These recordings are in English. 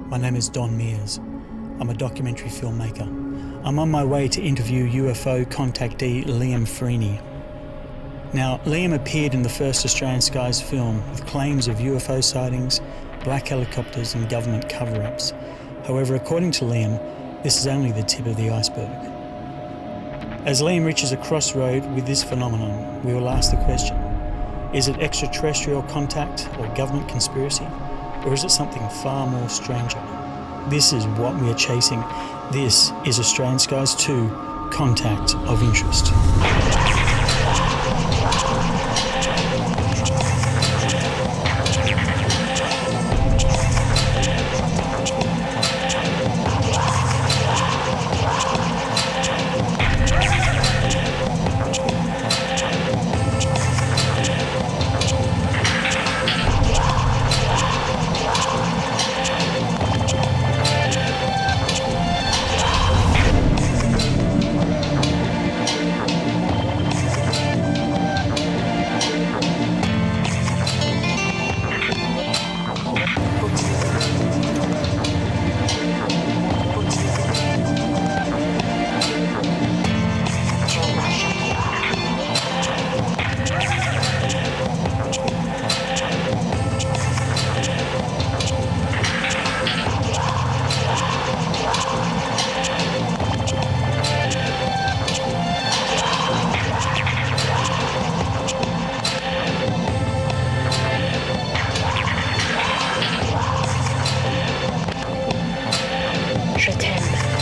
My name is Don Mears. I'm a documentary filmmaker. I'm on my way to interview UFO contactee Liam Freeney. Now, Liam appeared in the first Australian Skies film with claims of UFO sightings, black helicopters and government cover-ups. However, according to Liam, this is only the tip of the iceberg. As Liam reaches a crossroad with this phenomenon, we will ask the question, is it extraterrestrial contact or government conspiracy? Or is it something far more stranger? This is what we are chasing. This is Australian Skies 2, Contact of Interest.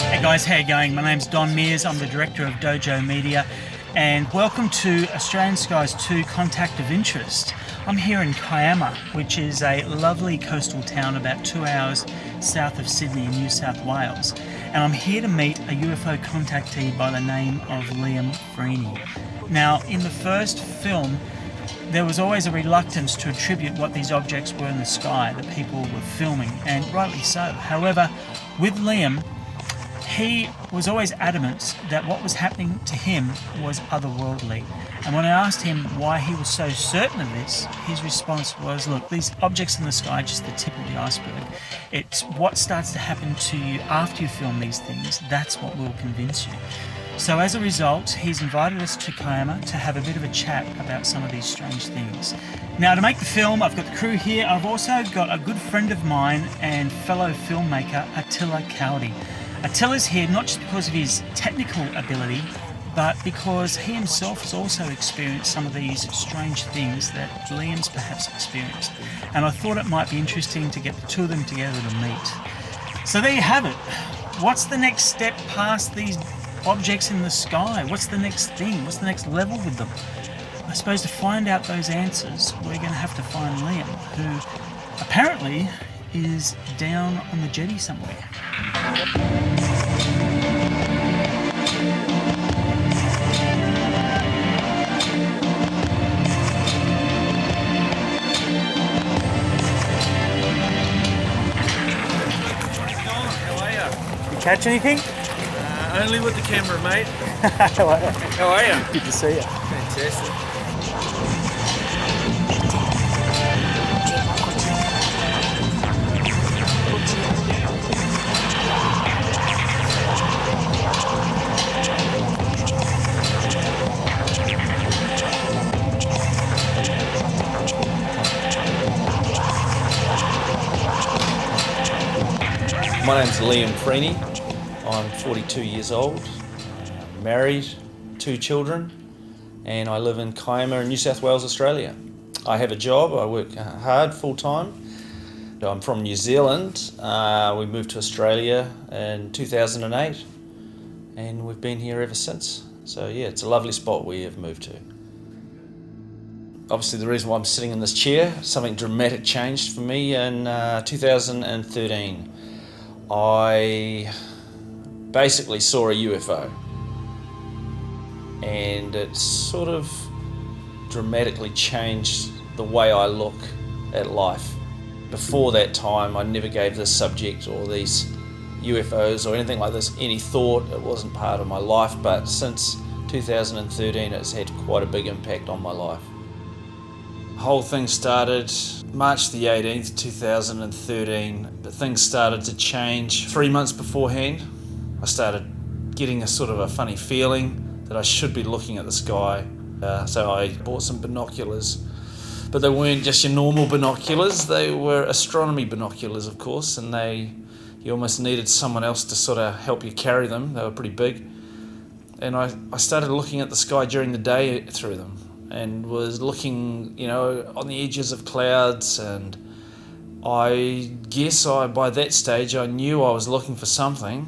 Hey guys, how you going? My name's Don Mears, I'm the director of Dojo Media, and welcome to Australian Skies 2 Contact of Interest. I'm here in Kiama, which is a lovely coastal town about 2 hours south of Sydney in New South Wales, and I'm here to meet a UFO contactee by the name of Liam Freeney. Now, in the first film, there was always a reluctance to attribute what these objects were in the sky that people were filming, and rightly so. However, with Liam, he was always adamant that what was happening to him was otherworldly. And when I asked him why he was so certain of this, his response was, look, these objects in the sky are just the tip of the iceberg. It's what starts to happen to you after you film these things, that's what will convince you. So as a result, he's invited us to Kiama to have a bit of a chat about some of these strange things. Now, to make the film, I've got the crew here. I've also got a good friend of mine and fellow filmmaker, Attila Cowdy. Attila's here not just because of his technical ability, but because he himself has also experienced some of these strange things that Liam's perhaps experienced. And I thought it might be interesting to get the two of them together to meet. So there you have it. What's the next step past these objects in the sky? What's the next thing? What's the next level with them? I suppose to find out those answers, we're going to have to find Liam, who apparently is down on the jetty somewhere. You catch anything? Only with the camera, mate. How are you? How are you? Good to see you. Fantastic. My name's Liam Freeney. I'm 42 years old, married, 2 children, and I live in Kiama in New South Wales, Australia. I have a job, I work hard full-time. I'm from New Zealand. We moved to Australia in 2008, and we've been here ever since. So yeah, it's a lovely spot we have moved to. Obviously the reason why I'm sitting in this chair, something dramatic changed for me in 2013. I basically saw a UFO, and it sort of dramatically changed the way I look at life. Before that time, I never gave this subject or these UFOs or anything like this any thought. It wasn't part of my life, but since 2013 it's had quite a big impact on my life. The whole thing started March the 18th, 2013, but things started to change. 3 months beforehand, I started getting a sort of a funny feeling that I should be looking at the sky. So I bought some binoculars, but they weren't just your normal binoculars, they were astronomy binoculars, of course, and you almost needed someone else to sort of help you carry them. They were pretty big. And I started looking at the sky during the day through them, and was looking, on the edges of clouds, and I guess by that stage I knew I was looking for something,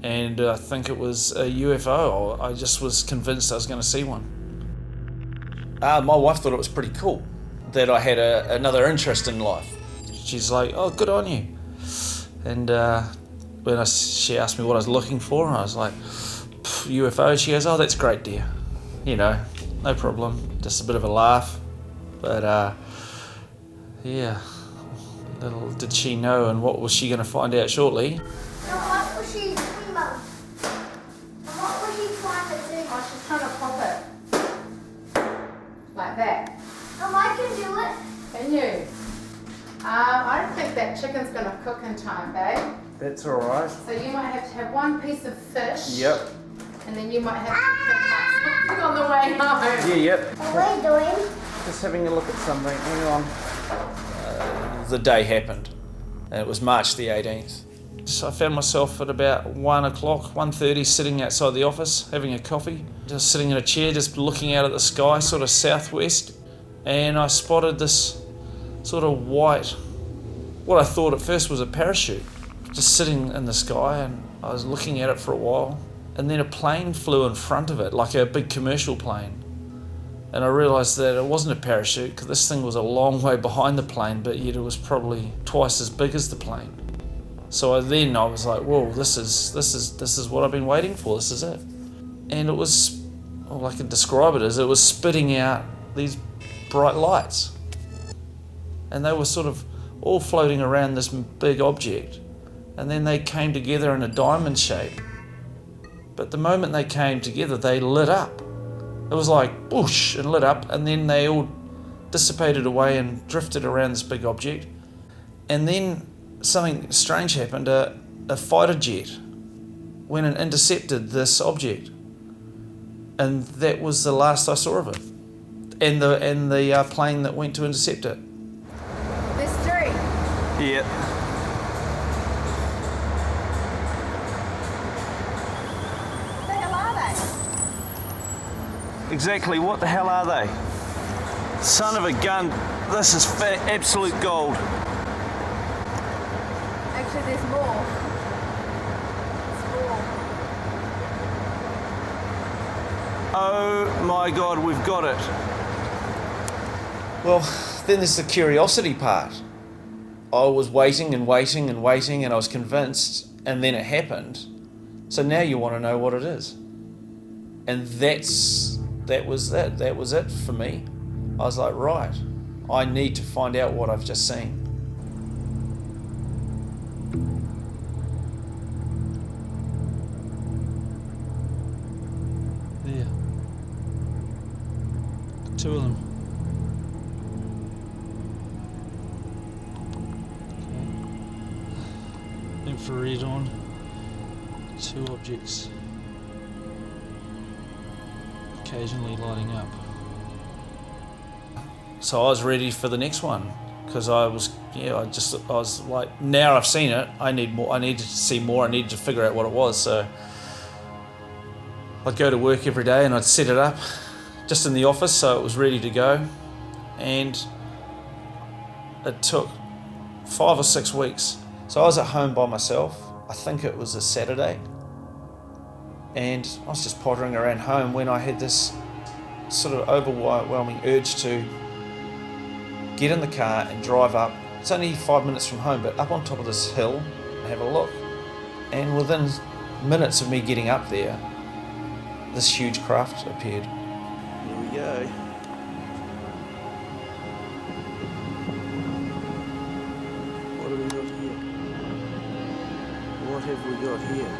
and I think it was a UFO. I just was convinced I was going to see one. My wife thought it was pretty cool that I had another interest in life. She's like, "Oh, good on you." And when she asked me what I was looking for, I was like, "UFO." She goes, "Oh, that's great, dear. No problem." Just a bit of a laugh. But yeah, little did she know, and what was she going to find out shortly. So what was she doing, Mum? What was she trying to do? Oh, she's trying to pop it. Like that. I can do it. Can you? I don't think that chicken's going to cook in time, babe. That's all right. So you might have to have one piece of fish. Yep. And then you might have to pick up something on the way home. Yeah, yep. What are you doing? Just having a look at something. Hang on. The day happened, and it was March the 18th. So I found myself at about 1 o'clock, 1:30, sitting outside the office, having a coffee, just sitting in a chair, just looking out at the sky, sort of southwest, and I spotted this sort of white, what I thought at first was a parachute, just sitting in the sky, and I was looking at it for a while, and then a plane flew in front of it, like a big commercial plane. And I realised that it wasn't a parachute, because this thing was a long way behind the plane, but yet it was probably twice as big as the plane. So I was like, whoa, this is what I've been waiting for, this is it. And it was, all I can describe it as, it was spitting out these bright lights. And they were sort of all floating around this big object. And then they came together in a diamond shape. But the moment they came together, they lit up. It was like whoosh, and lit up, and then they all dissipated away and drifted around this big object. And then something strange happened. A fighter jet went and intercepted this object, and that was the last I saw of it. And the plane that went to intercept it. There's three. Yeah. What the hell are they? Exactly, what the hell are they? Son of a gun, this is absolute gold. Actually, there's more. There's more. Oh my God, we've got it. Well, then there's the curiosity part. I was waiting and waiting and waiting, and I was convinced, and then it happened. So now you want to know what it is. And that was it. That was it for me. I was like, right, I need to find out what I've just seen. There. Two of them. Okay. Infrared on. Two objects. Occasionally lighting up. So I was ready for the next one, because I was like, now I've seen it, I need more, I needed to see more, I needed to figure out what it was. So I'd go to work every day and I'd set it up just in the office so it was ready to go. And it took 5 or 6 weeks. So I was at home by myself. I think it was a Saturday. And I was just pottering around home when I had this sort of overwhelming urge to get in the car and drive up. It's only 5 minutes from home, but up on top of this hill and have a look. And within minutes of me getting up there, this huge craft appeared. Here we go. What have we got here? What have we got here?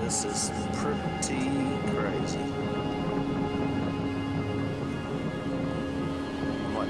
This is pretty crazy. Might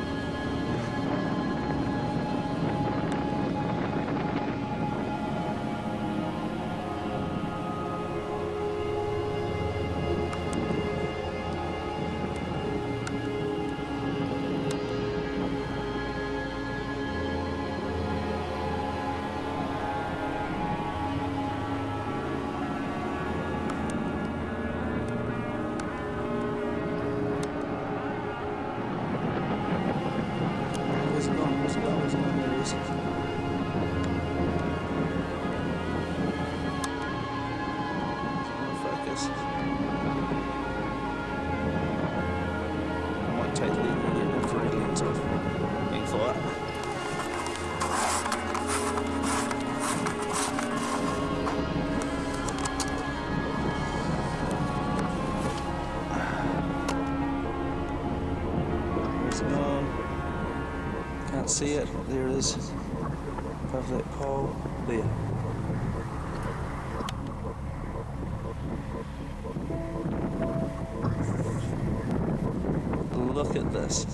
Where's it gone? Where's it gone? Where's it gone? There it is. Focus. I might take the infrared lens off. Being quiet. Where's it gone? Can't see it. There it is. Above that pole. There. Look at this.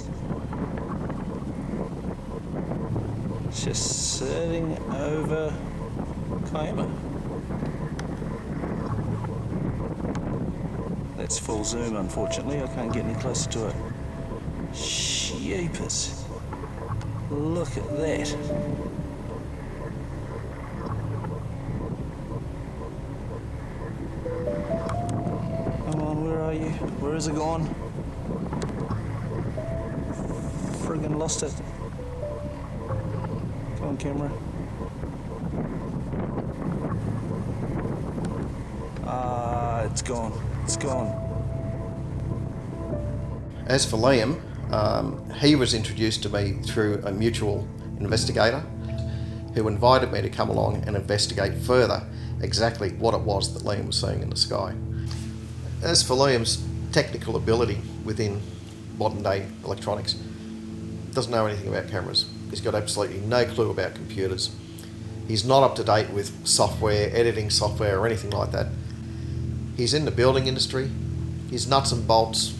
It's just sitting over Kiama. That's full zoom, unfortunately. I can't get any closer to it. Sheepers. Look at that. Come on, where are you? Where is it gone? Friggin' lost it. Come on, camera. It's gone. It's gone. As for Liam, he was introduced to me through a mutual investigator who invited me to come along and investigate further exactly what it was that Liam was seeing in the sky. As for Liam's technical ability within modern day electronics, doesn't know anything about cameras. He's got absolutely no clue about computers. He's not up to date with software, editing software or anything like that. He's in the building industry. He's nuts and bolts.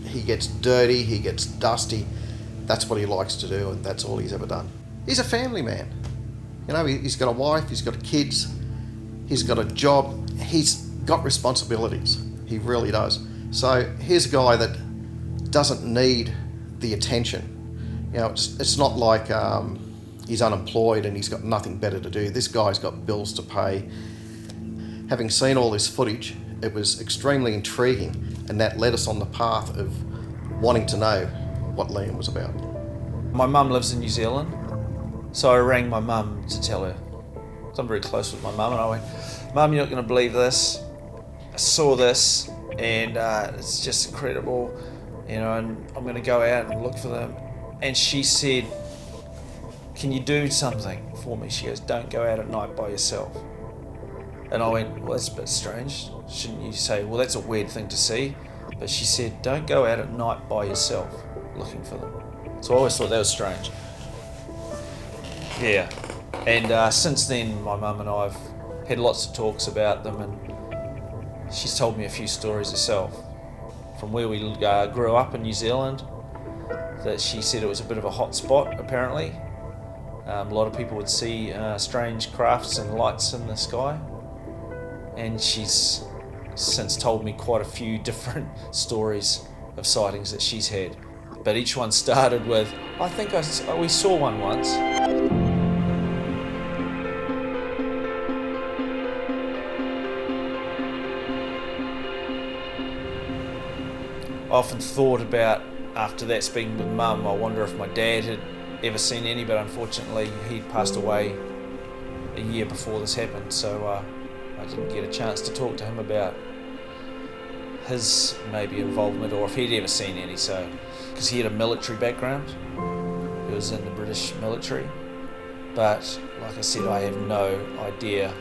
He gets dirty, he gets dusty. That's what he likes to do, and that's all he's ever done. He's a family man. You know, he's got a wife, he's got kids, he's got a job, he's got responsibilities. He really does. So here's a guy that doesn't need the attention. You know, it's not like he's unemployed and he's got nothing better to do. This guy's got bills to pay. Having seen all this footage, it was extremely intriguing, and that led us on the path of wanting to know what Liam was about. My mum lives in New Zealand, so I rang my mum to tell her. 'Cause I'm very close with my mum, and I went, "Mum, you're not going to believe this. I saw this, and it's just incredible, you know, and I'm going to go out and look for them." And she said, "Can you do something for me?" She goes, "Don't go out at night by yourself." And I went, "Well, that's a bit strange. Shouldn't you say, well, that's a weird thing to see?" But she said, "Don't go out at night by yourself looking for them." So I always thought that was strange. Yeah. And since then, my mum and I have had lots of talks about them, and she's told me a few stories herself from where we grew up in New Zealand, that she said it was a bit of a hot spot, apparently. A lot of people would see strange crafts and lights in the sky. And she's since told me quite a few different stories of sightings that she's had. But each one started with, "I think we saw one once." I often thought about, after that, speaking with Mum, I wonder if my dad had ever seen any, but unfortunately he'd passed away a year before this happened, so I didn't get a chance to talk to him about his maybe involvement, or if he'd ever seen any, so because he had a military background, he was in the British military, but like I said, I have no idea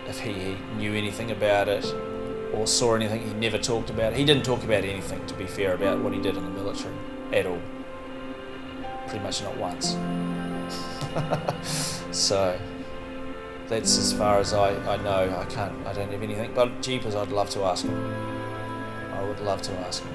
if he knew anything about it or saw anything. He never talked about it. He didn't talk about anything, to be fair, about what he did in the military at all. Pretty much not once. So That's as far as I know. I don't have anything. But jeepers, I'd love to ask him. I would love to ask him.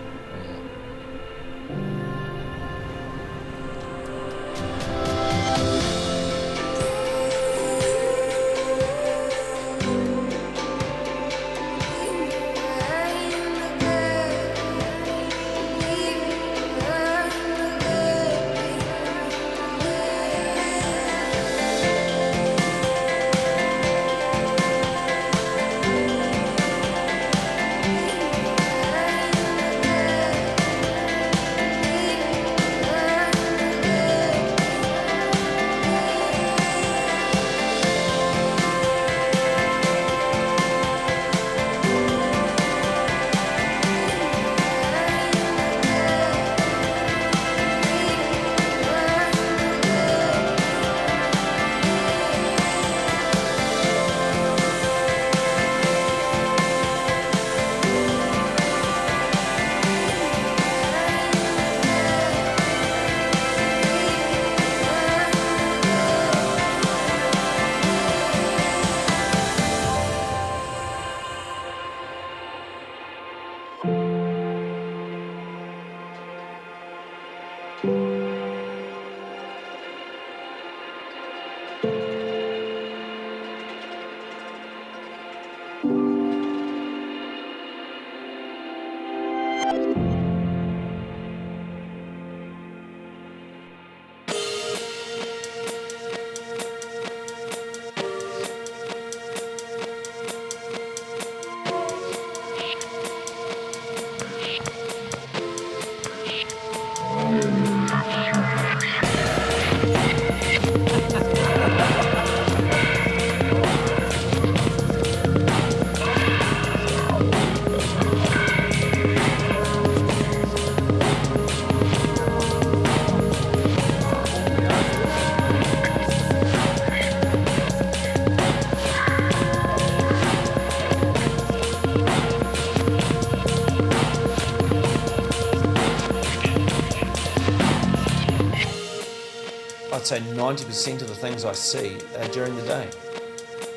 I'd say 90% of the things I see are during the day.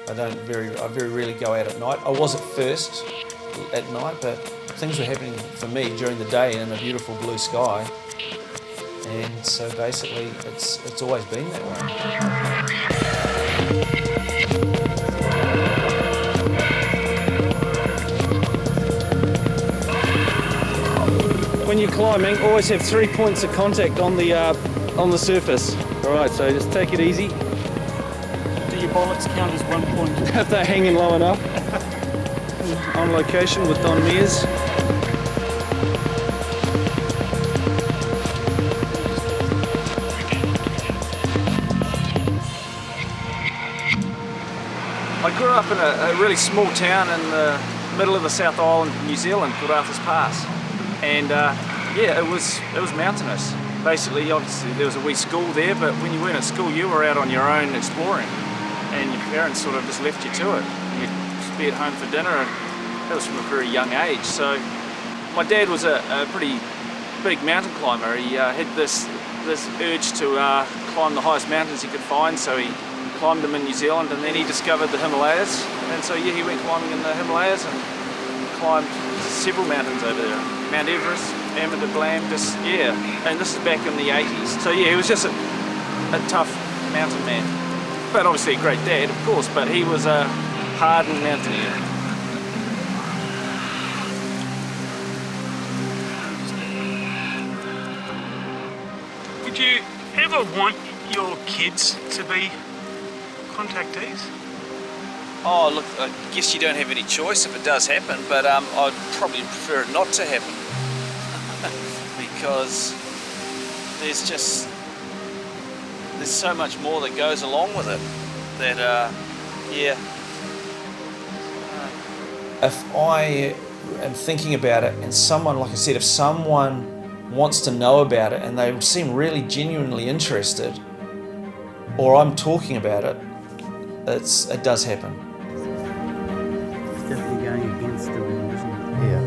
I very rarely go out at night. I was at first at night, but things were happening for me during the day in a beautiful blue sky. And so basically it's always been that way. When you're climbing, always have 3 points of contact on the surface. All right, so just take it easy. Do your bullets count as 1 point? If they're hanging low enough. On location with Don Mears. I grew up in a really small town in the middle of the South Island of New Zealand called Arthur's Pass. And yeah, it was mountainous. Basically, obviously, there was a wee school there, but when you weren't at school, you were out on your own exploring, and your parents sort of just left you to it. You'd be at home for dinner, and that was from a very young age. So, my dad was a pretty big mountain climber. He had this urge to climb the highest mountains he could find, so he climbed them in New Zealand, and then he discovered the Himalayas. And so, yeah, he went climbing in the Himalayas and climbed several mountains over there. Mount Everest, Amador Blam, and this is back in the 80s. So yeah, he was just a tough mountain man. But obviously a great dad, of course, but he was a hardened mountaineer. Would you ever want your kids to be contactees? Oh, look, I guess you don't have any choice if it does happen, but I'd probably prefer it not to happen. Because there's so much more that goes along with it that, yeah. If I am thinking about it and someone, like I said, if someone wants to know about it and they seem really genuinely interested, or I'm talking about it, it does happen. It's definitely going against the wind, isn't it? Yeah.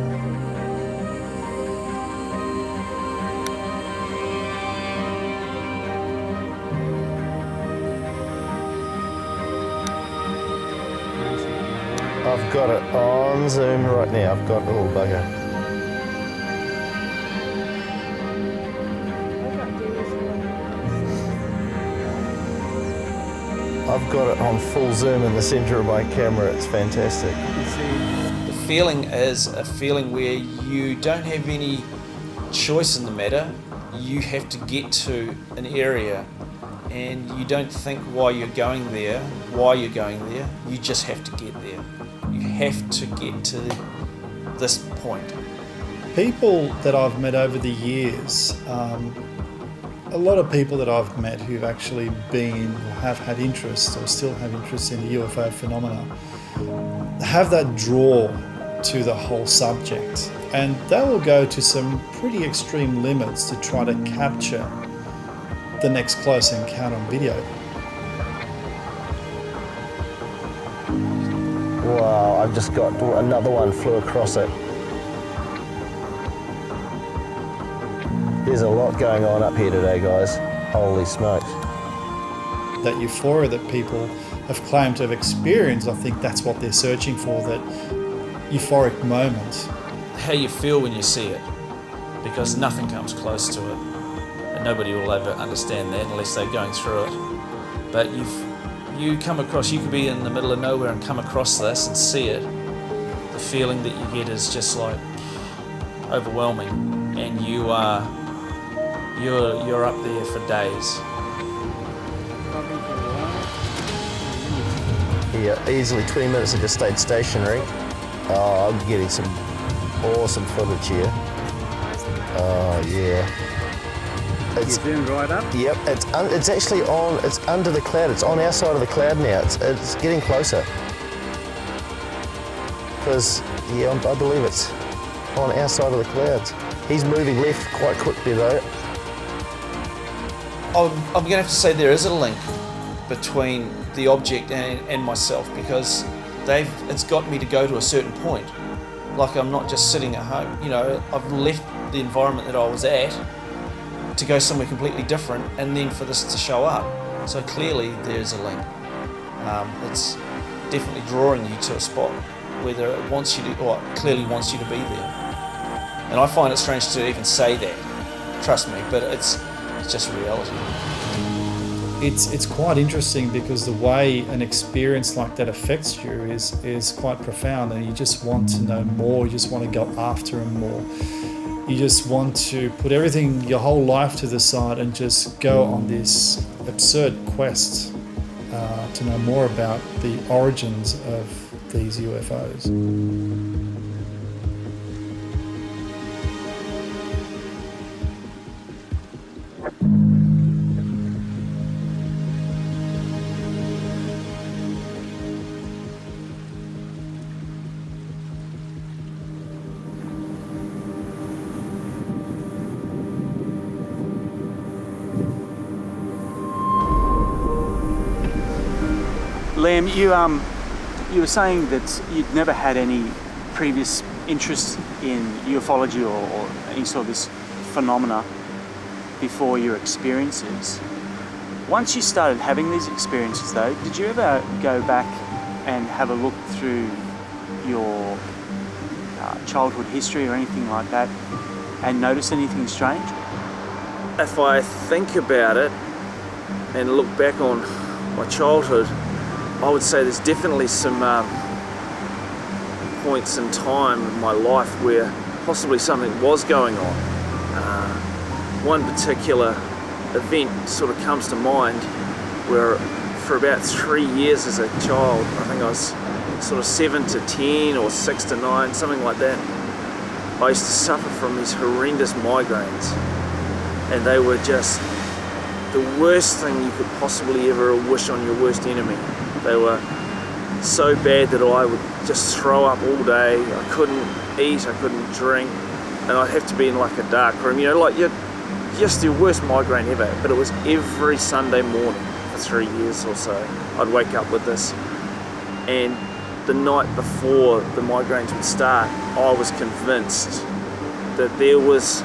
I've got it on Zoom right now. I've got the little bugger. I've got it on full zoom in the centre of my camera. It's fantastic. The feeling is a feeling where you don't have any choice in the matter. You have to get to an area and you don't think why you're going there. You just have to get there. You have to get to this point. People that I've met over the years, a lot of people that I've met who've actually been or have had interest or still have interest in the UFO phenomena have that draw to the whole subject, and they will go to some pretty extreme limits to try to capture the next close encounter on video. Wow, I've just got another one flew across it. There's a lot going on up here today, guys. Holy smokes. That euphoria that people have claimed to have experienced, I think that's what they're searching for, that euphoric moment. How you feel when you see it, because nothing comes close to it, and nobody will ever understand that unless they're going through it. But you come across, you could be in the middle of nowhere and come across this and see it. The feeling that you get is just like overwhelming, and you're up there for days. Yeah, easily 20 minutes I just stayed stationary. Oh, I'm getting some awesome footage here. Oh yeah. You zoomed right up? Yep, it's actually on, it's under the cloud. It's on our side of the cloud now. It's getting closer. Because, yeah, I believe it's on our side of the clouds. He's moving left quite quickly though. I'm going to have to say there is a link between the object and myself, because it's got me to go to a certain point. Like, I'm not just sitting at home, you know, I've left the environment that I was at to go somewhere completely different, and then for this to show up. So clearly there's a link. It's definitely drawing you to a spot, whether it wants you to, or clearly wants you to be there. And I find it strange to even say that, trust me, but it's just reality. It's quite interesting because the way an experience like that affects you is quite profound, and you just want to know more, you just want to go after and more. You just want to put everything, your whole life to the side, and just go on this absurd quest to know more about the origins of these UFOs. Liam, you were saying that you'd never had any previous interest in ufology or any sort of this phenomena before your experiences. Once you started having these experiences though, did you ever go back and have a look through your childhood history or anything like that and notice anything strange? If I think about it and look back on my childhood, I would say there's definitely some points in time in my life where possibly something was going on. One particular event sort of comes to mind where for about 3 years as a child, I think I was sort of 7 to 10 or 6 to 9, something like that, I used to suffer from these horrendous migraines, and they were just the worst thing you could possibly ever wish on your worst enemy. They were so bad that I would just throw up all day. I couldn't eat, I couldn't drink, and I'd have to be in like a dark room, you know, like just the worst migraine ever. But it was every Sunday morning for 3 years or so. I'd wake up with this, and the night before the migraines would start, I was convinced that there was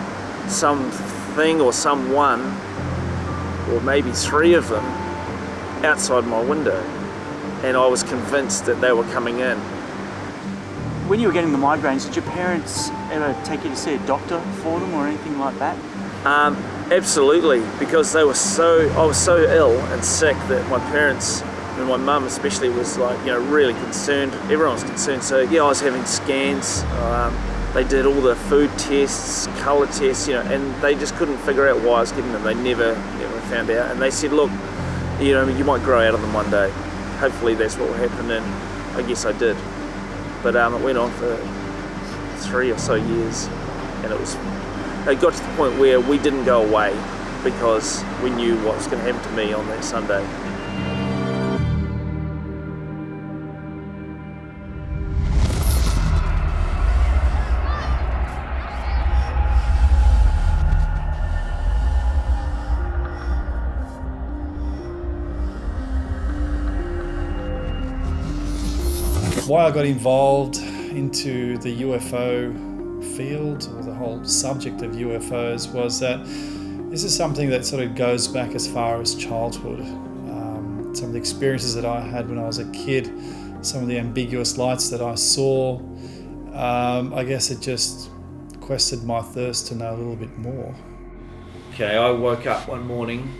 something or someone, or maybe 3 of them, outside my window. And I was convinced that they were coming in. when you were getting the migraines, did your parents ever take you to see a doctor for them or anything like that? Absolutely, because I was so ill and sick that my parents, and my mum especially, was like, really concerned. Everyone was concerned. So I was having scans. They did all the food tests, colour tests, and they just couldn't figure out why I was getting them. They never found out. And they said, look, you might grow out of them one day. Hopefully that's what will happen, and I guess I did. But it went on for 3 or so years, and it got to the point where we didn't go away because we knew what was going to happen to me on that Sunday. Why I got involved into the UFO field, or the whole subject of UFOs, was that this is something that sort of goes back as far as childhood. Some of the experiences that I had when I was a kid, some of the ambiguous lights that I saw, I guess it just quested my thirst to know a little bit more. Okay, I woke up one morning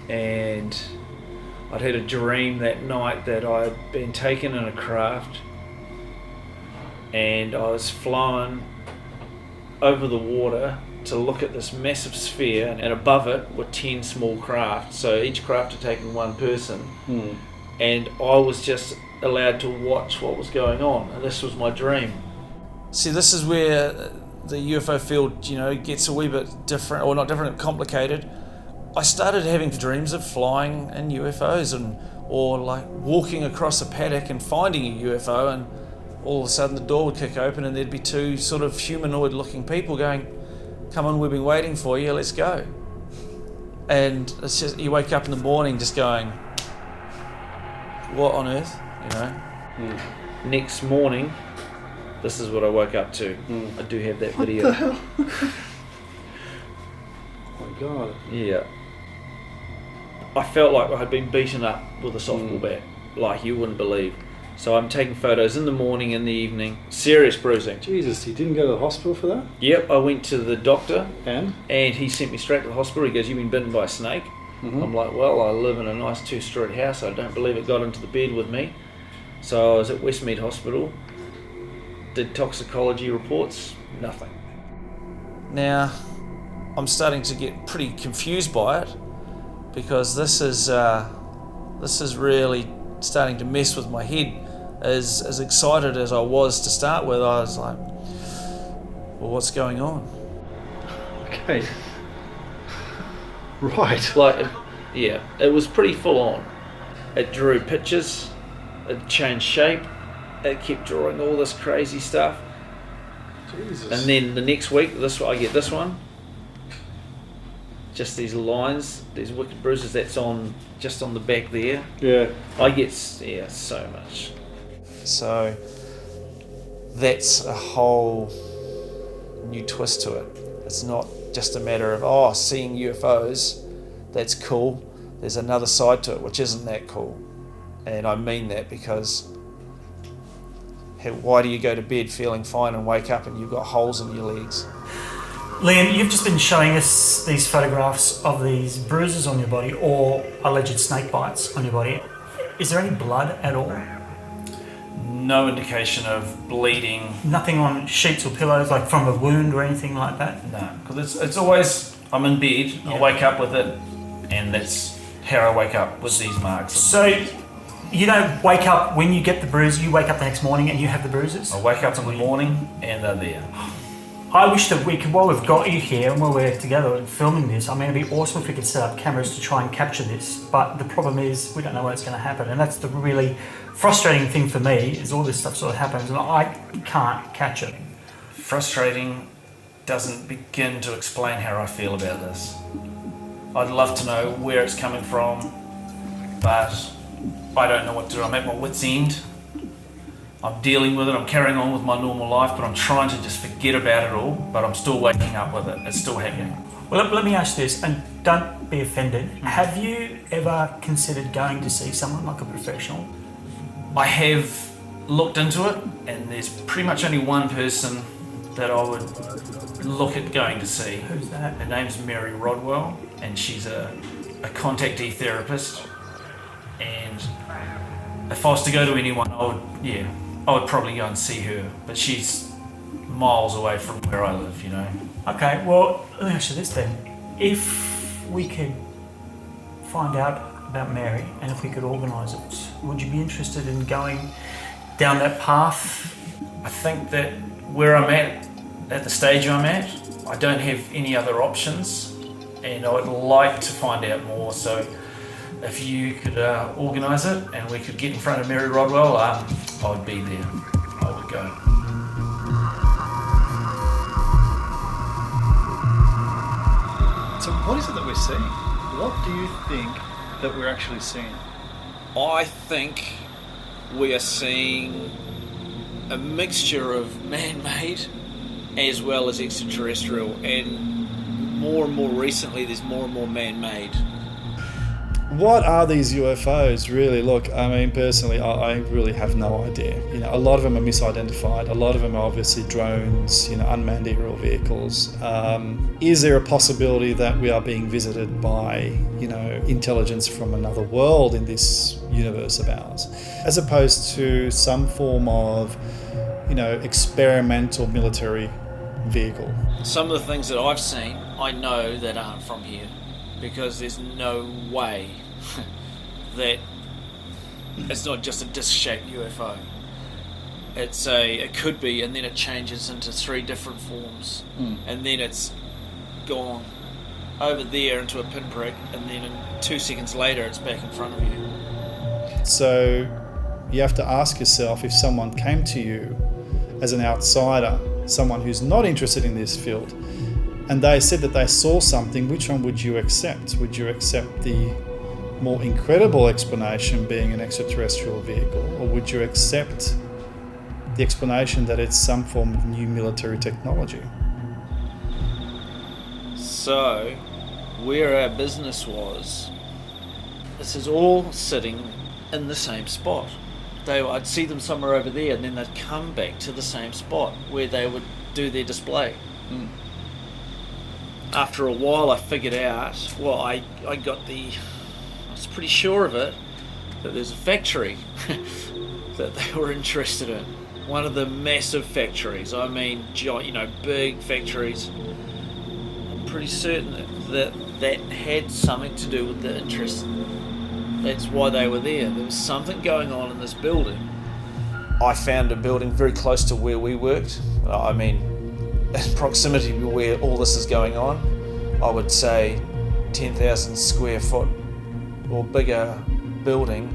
and I'd had a dream that night that I'd been taken in a craft and I was flying over the water to look at this massive sphere, and above it were 10 small craft, so each craft had taken one person. And I was just allowed to watch what was going on, and this was my dream. See, this is where the UFO field, gets a wee bit different, or not different, complicated. I started having dreams of flying in UFOs or like walking across a paddock and finding a UFO, and all of a sudden the door would kick open and there'd be two sort of humanoid looking people going, "Come on, we've been waiting for you, let's go." And it's just, you wake up in the morning just going, what on earth, Next morning, this is what I woke up to. I do have that video. What the hell? Oh my God. Yeah. I felt like I had been beaten up with a softball bat, like you wouldn't believe. So I'm taking photos in the morning, in the evening, serious bruising. Jesus, you didn't go to the hospital for that? Yep, I went to the doctor And he sent me straight to the hospital. He goes, "You've been bitten by a snake." I'm like, well, I live in a nice 2-storied house. I don't believe it got into the bed with me. So I was at Westmead Hospital, did toxicology reports, nothing. Now, I'm starting to get pretty confused by it, because this is really starting to mess with my head. As excited as I was to start with, I was like, well, what's going on? okay. Right. It was pretty full on. It drew pictures, it changed shape, it kept drawing all this crazy stuff. Jesus. And then the next week, I get this one. Just these lines, these wicked bruises, that's just on the back there. Yeah. I get, so much. So that's a whole new twist to it. It's not just a matter of, seeing UFOs, that's cool. There's another side to it, which isn't that cool. And I mean that because why do you go to bed feeling fine and wake up and you've got holes in your legs? Liam, you've just been showing us these photographs of these bruises on your body or alleged snake bites on your body. Is there any blood at all? No indication of bleeding. Nothing on sheets or pillows, like from a wound or anything like that? No, because it's always, I'm in bed, I wake up with it, and that's how I wake up, with these marks. So you don't wake up when you get the bruise, you wake up the next morning and you have the bruises? I wake up in the morning and they're there. I wish that we could, while we've got you here and while we're together and filming this, it'd be awesome if we could set up cameras to try and capture this, but the problem is we don't know when it's going to happen, and that's the really frustrating thing for me, is all this stuff sort of happens and I can't catch it. Frustrating doesn't begin to explain how I feel about this. I'd love to know where it's coming from, but I don't know what to do. I'm at my wit's end. I'm dealing with it, I'm carrying on with my normal life, but I'm trying to just forget about it all, but I'm still waking up with it. It's still happening. Well, let me ask this, and don't be offended. Have you ever considered going to see someone like a professional? I have looked into it, and there's pretty much only one person that I would look at going to see. Who's that? Her name's Mary Rodwell, and she's a contactee therapist. And if I was to go to anyone, I would probably go and see her. But she's miles away from where I live, you know. Okay, well, let me ask you this then. If we could find out about Mary and if we could organise it, would you be interested in going down that path? I think that where I'm at the stage I'm at, I don't have any other options, and I would like to find out more. So if you could organise it and we could get in front of Mary Rodwell, I would be there. I would go. So what is it that we're seeing? What do you think that we're actually seeing? I think we are seeing a mixture of man-made as well as extraterrestrial, and more recently there's more and more man-made. What are these UFOs really? Look, I mean, personally, I really have no idea. You know, a lot of them are misidentified. A lot of them are obviously drones, you know, unmanned aerial vehicles. Is there a possibility that we are being visited by, you know, intelligence from another world in this universe of ours, as opposed to some form of, you know, experimental military vehicle? Some of the things that I've seen, I know that aren't from here, because there's no way that it's not just a disc-shaped UFO. It could be, and then it changes into 3 different forms, and then it's gone over there into a pinprick, and then 2 seconds later it's back in front of you. So you have to ask yourself, if someone came to you as an outsider, someone who's not interested in this field, and they said that they saw something, which one would you accept? Would you accept the more incredible explanation being an extraterrestrial vehicle, or would you accept the explanation that it's some form of new military technology? So, where our business was, this is all sitting in the same spot. I'd see them somewhere over there, and then they'd come back to the same spot where they would do their display. After a while I figured out, well, I was pretty sure of it, that there's a factory that they were interested in. One of the massive factories, I mean, you know, big factories. I'm pretty certain that had something to do with the interest. That's why they were there. There was something going on in this building. I found a building very close to where we worked. I mean, in proximity to where all this is going on. I would say 10,000 square foot or bigger building,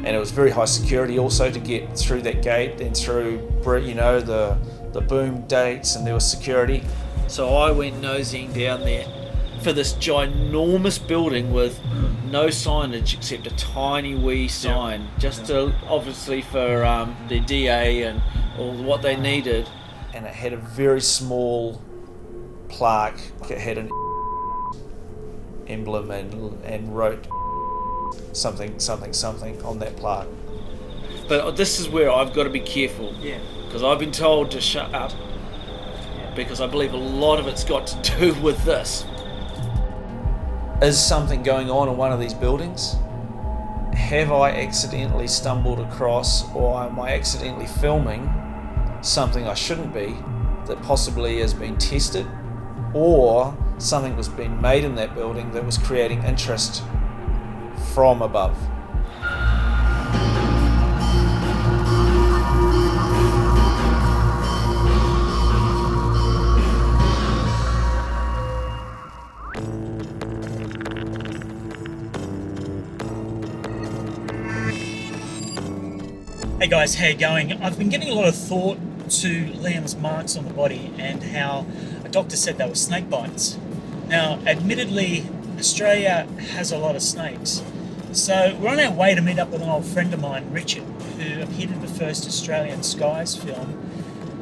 and it was very high security also to get through that gate and through, you know, the boom dates, and there was security. So I went nosing down there for this ginormous building with no signage except a tiny wee sign, just to, obviously for the DA and all what they needed. And it had a very small plaque. It had an emblem and wrote something on that plaque. But this is where I've got to be careful, because I've been told to shut up, because I believe a lot of it's got to do with this. Is something going on in one of these buildings? Have I accidentally stumbled across, or am I accidentally filming something I shouldn't be, that possibly has been tested, or something was being made in that building that was creating interest from above? Hey guys, how you going? I've been giving a lot of thought to Liam's marks on the body and how a doctor said they were snake bites. Now, admittedly, Australia has a lot of snakes. So we're on our way to meet up with an old friend of mine, Richard, who appeared in the first Australian Skies film.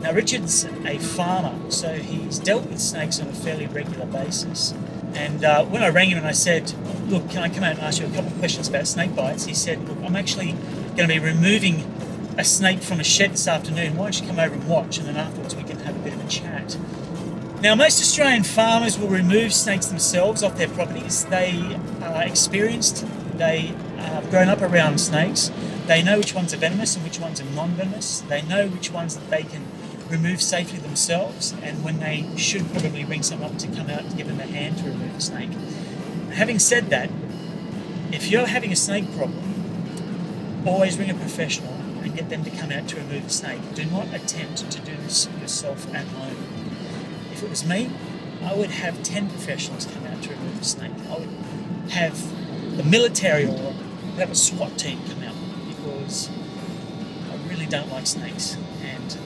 Now, Richard's a farmer, so he's dealt with snakes on a fairly regular basis. And when I rang him and I said, look, can I come out and ask you a couple of questions about snake bites? He said, look, I'm actually going to be removing a snake from a shed this afternoon. Why don't you come over and watch, and then afterwards we can have a bit of a chat. Now, most Australian farmers will remove snakes themselves off their properties. They are experienced, they have grown up around snakes, they know which ones are venomous and which ones are non-venomous, they know which ones that they can remove safely themselves, and when they should probably bring someone up to come out and give them a hand to remove the snake. Having said that, if you're having a snake problem, always ring a professional and get them to come out to remove the snake. Do not attempt to do this yourself at home. If it was me, I would have 10 professionals come out to remove the snake. I would have the military or have a SWAT team come out, because I really don't like snakes, and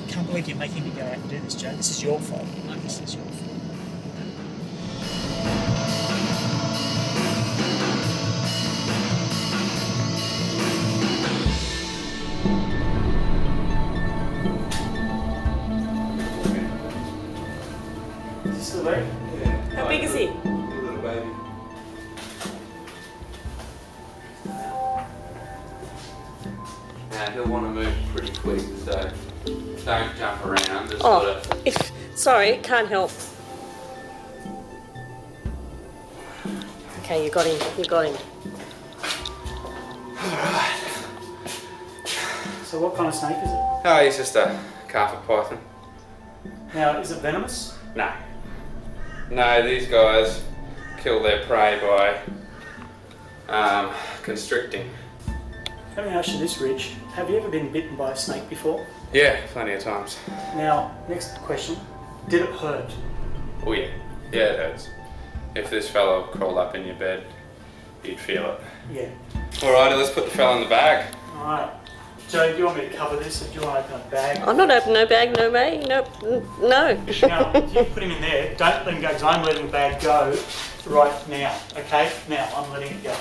I can't believe you're making me go out and do this, Joe. This is your fault. This is your fault. How big is he? Little baby. Now he'll want to move pretty quick, so don't jump around. Just sort of. Sorry, can't help. Okay, you got him. You got him. Alright. So what kind of snake is it? Oh, he's just a carpet python. Now, is it venomous? No. No, these guys kill their prey by constricting. Let me ask you this, Rich. Have you ever been bitten by a snake before? Yeah, plenty of times. Now, next question. Did it hurt? Oh yeah. Yeah, it hurts. If this fellow crawled up in your bed, you'd feel it. Yeah. Alrighty, let's put the fella in the bag. Alright. Joe, do you want me to cover this, or do you want to open a bag? I'm not opening no bag, no way, no. Now, you put him in there. Don't let him go, because I'm letting the bag go right now. Okay? Now, I'm letting it go.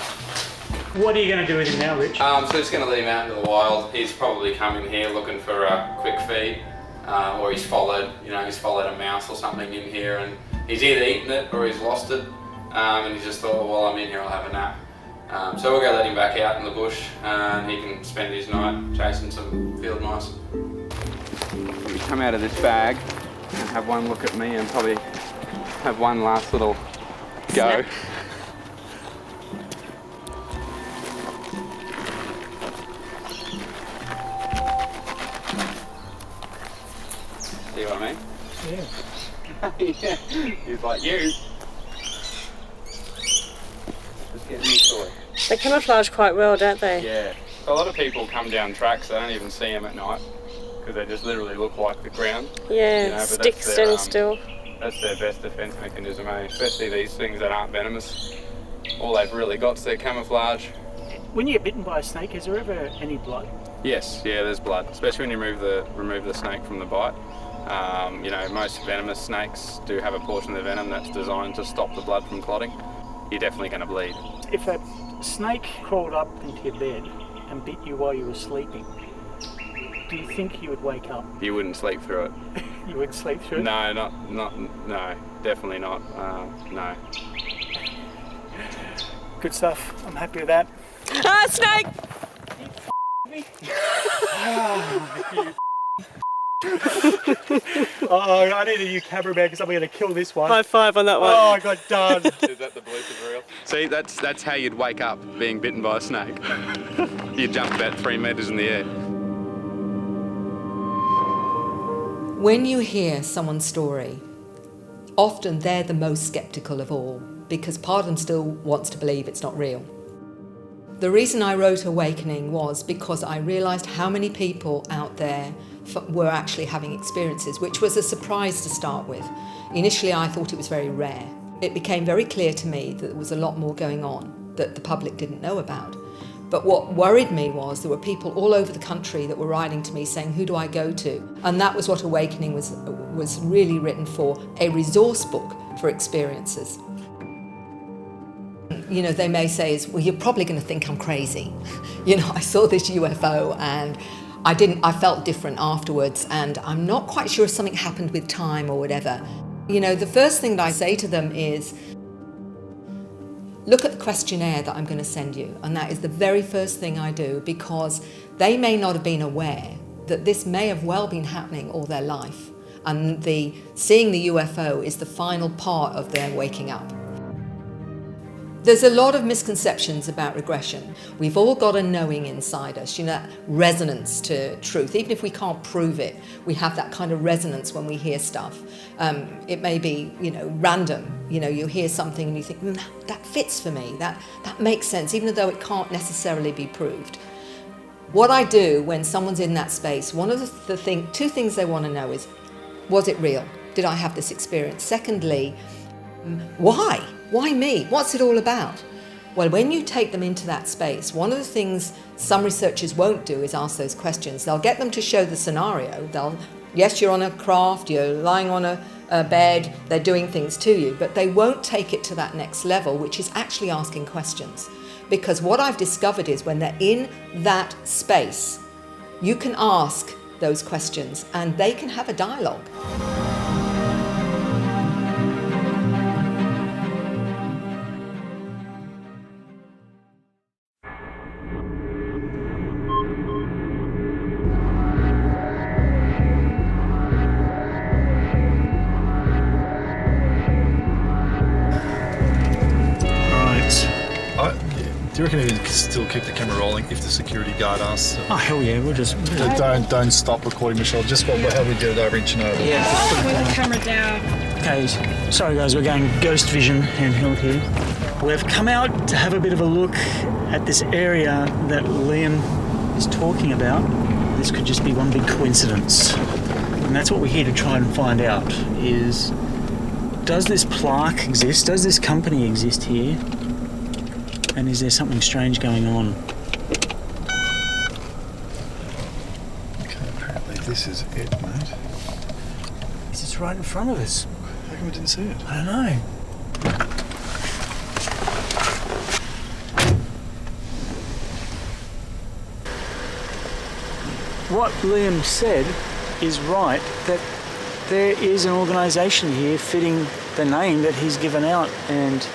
What are you going to do with him now, Rich? So just going to let him out into the wild. He's probably coming here looking for a quick feed, or he's followed a mouse or something in here, and he's either eaten it or he's lost it, and he just thought, well, while I'm in here, I'll have a nap. So we'll go let him back out in the bush, and he can spend his night chasing some field mice. Come out of this bag and have one look at me, and probably have one last little go. See what I mean? Yeah. Yeah. He's like, you. Just get me a toy. They camouflage quite well, don't they? Yeah. A lot of people come down tracks, they don't even see them at night, because they just literally look like the ground. Yeah, you know, sticks standing still. That's their best defense mechanism, eh? Especially these things that aren't venomous. All they've really got is their camouflage. When you get bitten by a snake, is there ever any blood? Yes, yeah, there's blood, especially when you remove the snake from the bite. Most venomous snakes do have a portion of the venom that's designed to stop the blood from clotting. You're definitely going to bleed. If a snake crawled up into your bed and bit you while you were sleeping, do you think you would wake up? You wouldn't sleep through it. You wouldn't sleep through it? No, no, definitely not. No. Good stuff. I'm happy with that. Ah, snake! Oh, I need a new camera bag because I'm going to kill this one. High five on that one. Oh, I got done. Is that the bloopers reel? See, that's how you'd wake up being bitten by a snake. You'd jump about 3 meters in the air. When you hear someone's story, often they're the most sceptical of all, because part of them still wants to believe it's not real. The reason I wrote Awakening was because I realised how many people out there were actually having experiences, which was a surprise to start with. Initially, I thought it was very rare. It became very clear to me that there was a lot more going on that the public didn't know about. But what worried me was there were people all over the country that were writing to me saying, who do I go to? And that was what Awakening was really written for, a resource book for experiences. They may say, well, you're probably going to think I'm crazy. I saw this UFO and I felt different afterwards, and I'm not quite sure if something happened with time or whatever. The first thing that I say to them is, look at the questionnaire that I'm going to send you. And that is the very first thing I do, because they may not have been aware that this may have well been happening all their life. And seeing the UFO is the final part of their waking up. There's a lot of misconceptions about regression. We've all got a knowing inside us, that resonance to truth. Even if we can't prove it, we have that kind of resonance when we hear stuff. It may be, random. You hear something and you think, that fits for me. That makes sense, even though it can't necessarily be proved. What I do when someone's in that space, one of two things they want to know is, was it real? Did I have this experience? Secondly, why? Why me? What's it all about? Well, when you take them into that space, one of the things some researchers won't do is ask those questions. They'll get them to show the scenario. Yes, you're on a craft, you're lying on a bed, they're doing things to you, but they won't take it to that next level, which is actually asking questions. Because what I've discovered is when they're in that space, you can ask those questions and they can have a dialogue. Do you reckon you can still keep the camera rolling if the security guard asks? Oh, hell yeah, we'll just... Don't stop recording, Michelle. Just how we did it over in Chernobyl. Yeah. With the camera down. Okay, sorry guys, we're going Ghost Vision handheld here. We've come out to have a bit of a look at this area that Liam is talking about. This could just be one big coincidence. And that's what we're here to try and find out is, does this plaque exist? Does this company exist here? And is there something strange going on? Okay, apparently this is it, mate. Is this right in front of us? How come we didn't see it? I don't know. What Liam said is right, that there is an organisation here fitting the name that he's given out, and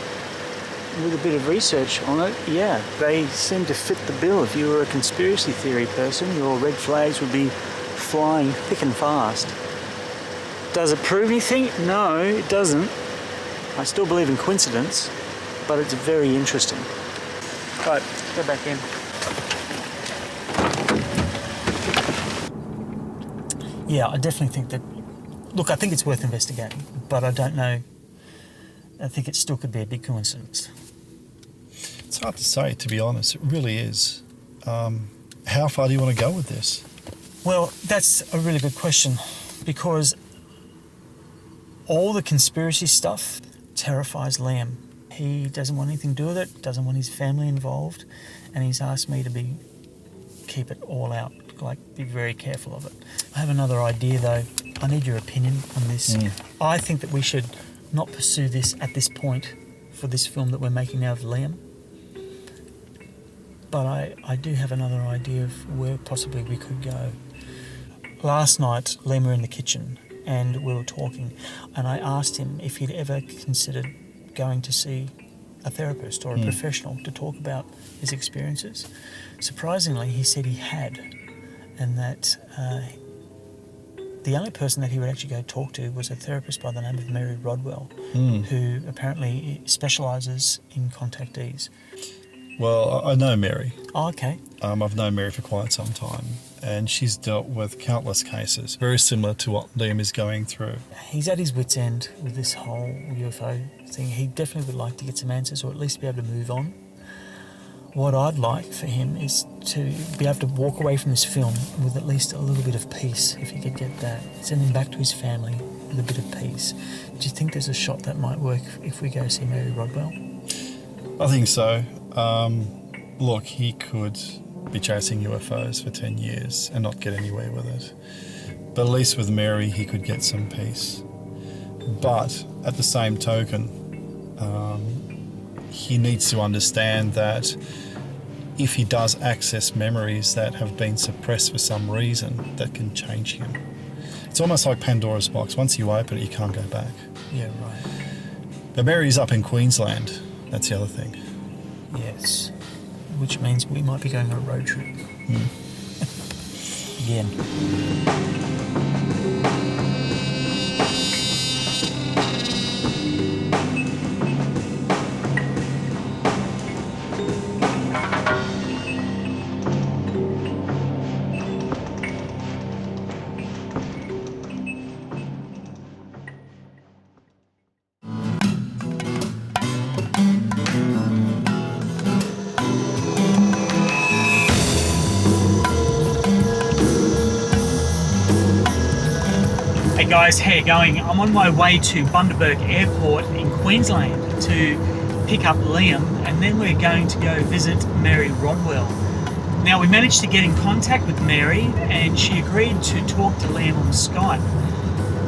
with a bit of research on it, yeah, they seem to fit the bill. If you were a conspiracy theory person, your red flags would be flying thick and fast. Does it prove anything? No, it doesn't. I still believe in coincidence, but it's very interesting. Right, go back in. Yeah, I definitely think that... Look, I think it's worth investigating, but I don't know. I think it still could be a big coincidence. It's hard to say, to be honest. It really is. How far do you want to go with this? Well, that's a really good question, because all the conspiracy stuff terrifies Liam. He doesn't want anything to do with it, doesn't want his family involved, and he's asked me to keep it all out, be very careful of it. I have another idea though. I need your opinion on this. I think that we should not pursue this at this point for this film that we're making now of Liam. But I do have another idea of where possibly we could go. Last night, Liam were in the kitchen and we were talking, and I asked him if he'd ever considered going to see a therapist or a professional to talk about his experiences. Surprisingly, he said he had, and that the only person that he would actually go talk to was a therapist by the name of Mary Rodwell, who apparently specialises in contactees. Well, I know Mary. Oh, okay. I've known Mary for quite some time, and she's dealt with countless cases, very similar to what Liam is going through. He's at his wit's end with this whole UFO thing. He definitely would like to get some answers, or at least be able to move on. What I'd like for him is to be able to walk away from this film with at least a little bit of peace, if he could get that. Send him back to his family with a bit of peace. Do you think there's a shot that might work if we go see Mary Rodwell? I think so. Look, he could be chasing UFOs for 10 years and not get anywhere with it. But at least with Mary, he could get some peace. But at the same token, he needs to understand that if he does access memories that have been suppressed for some reason, that can change him. It's almost like Pandora's box. Once you open it, you can't go back. Yeah, right. But Mary's up in Queensland, That's the other thing. Yes. Which means we might be going on a road trip. Again. Hey guys, how you going? I'm on my way to Bundaberg Airport in Queensland to pick up Liam, and then we're going to go visit Mary Rodwell. Now, we managed to get in contact with Mary, and she agreed to talk to Liam on Skype.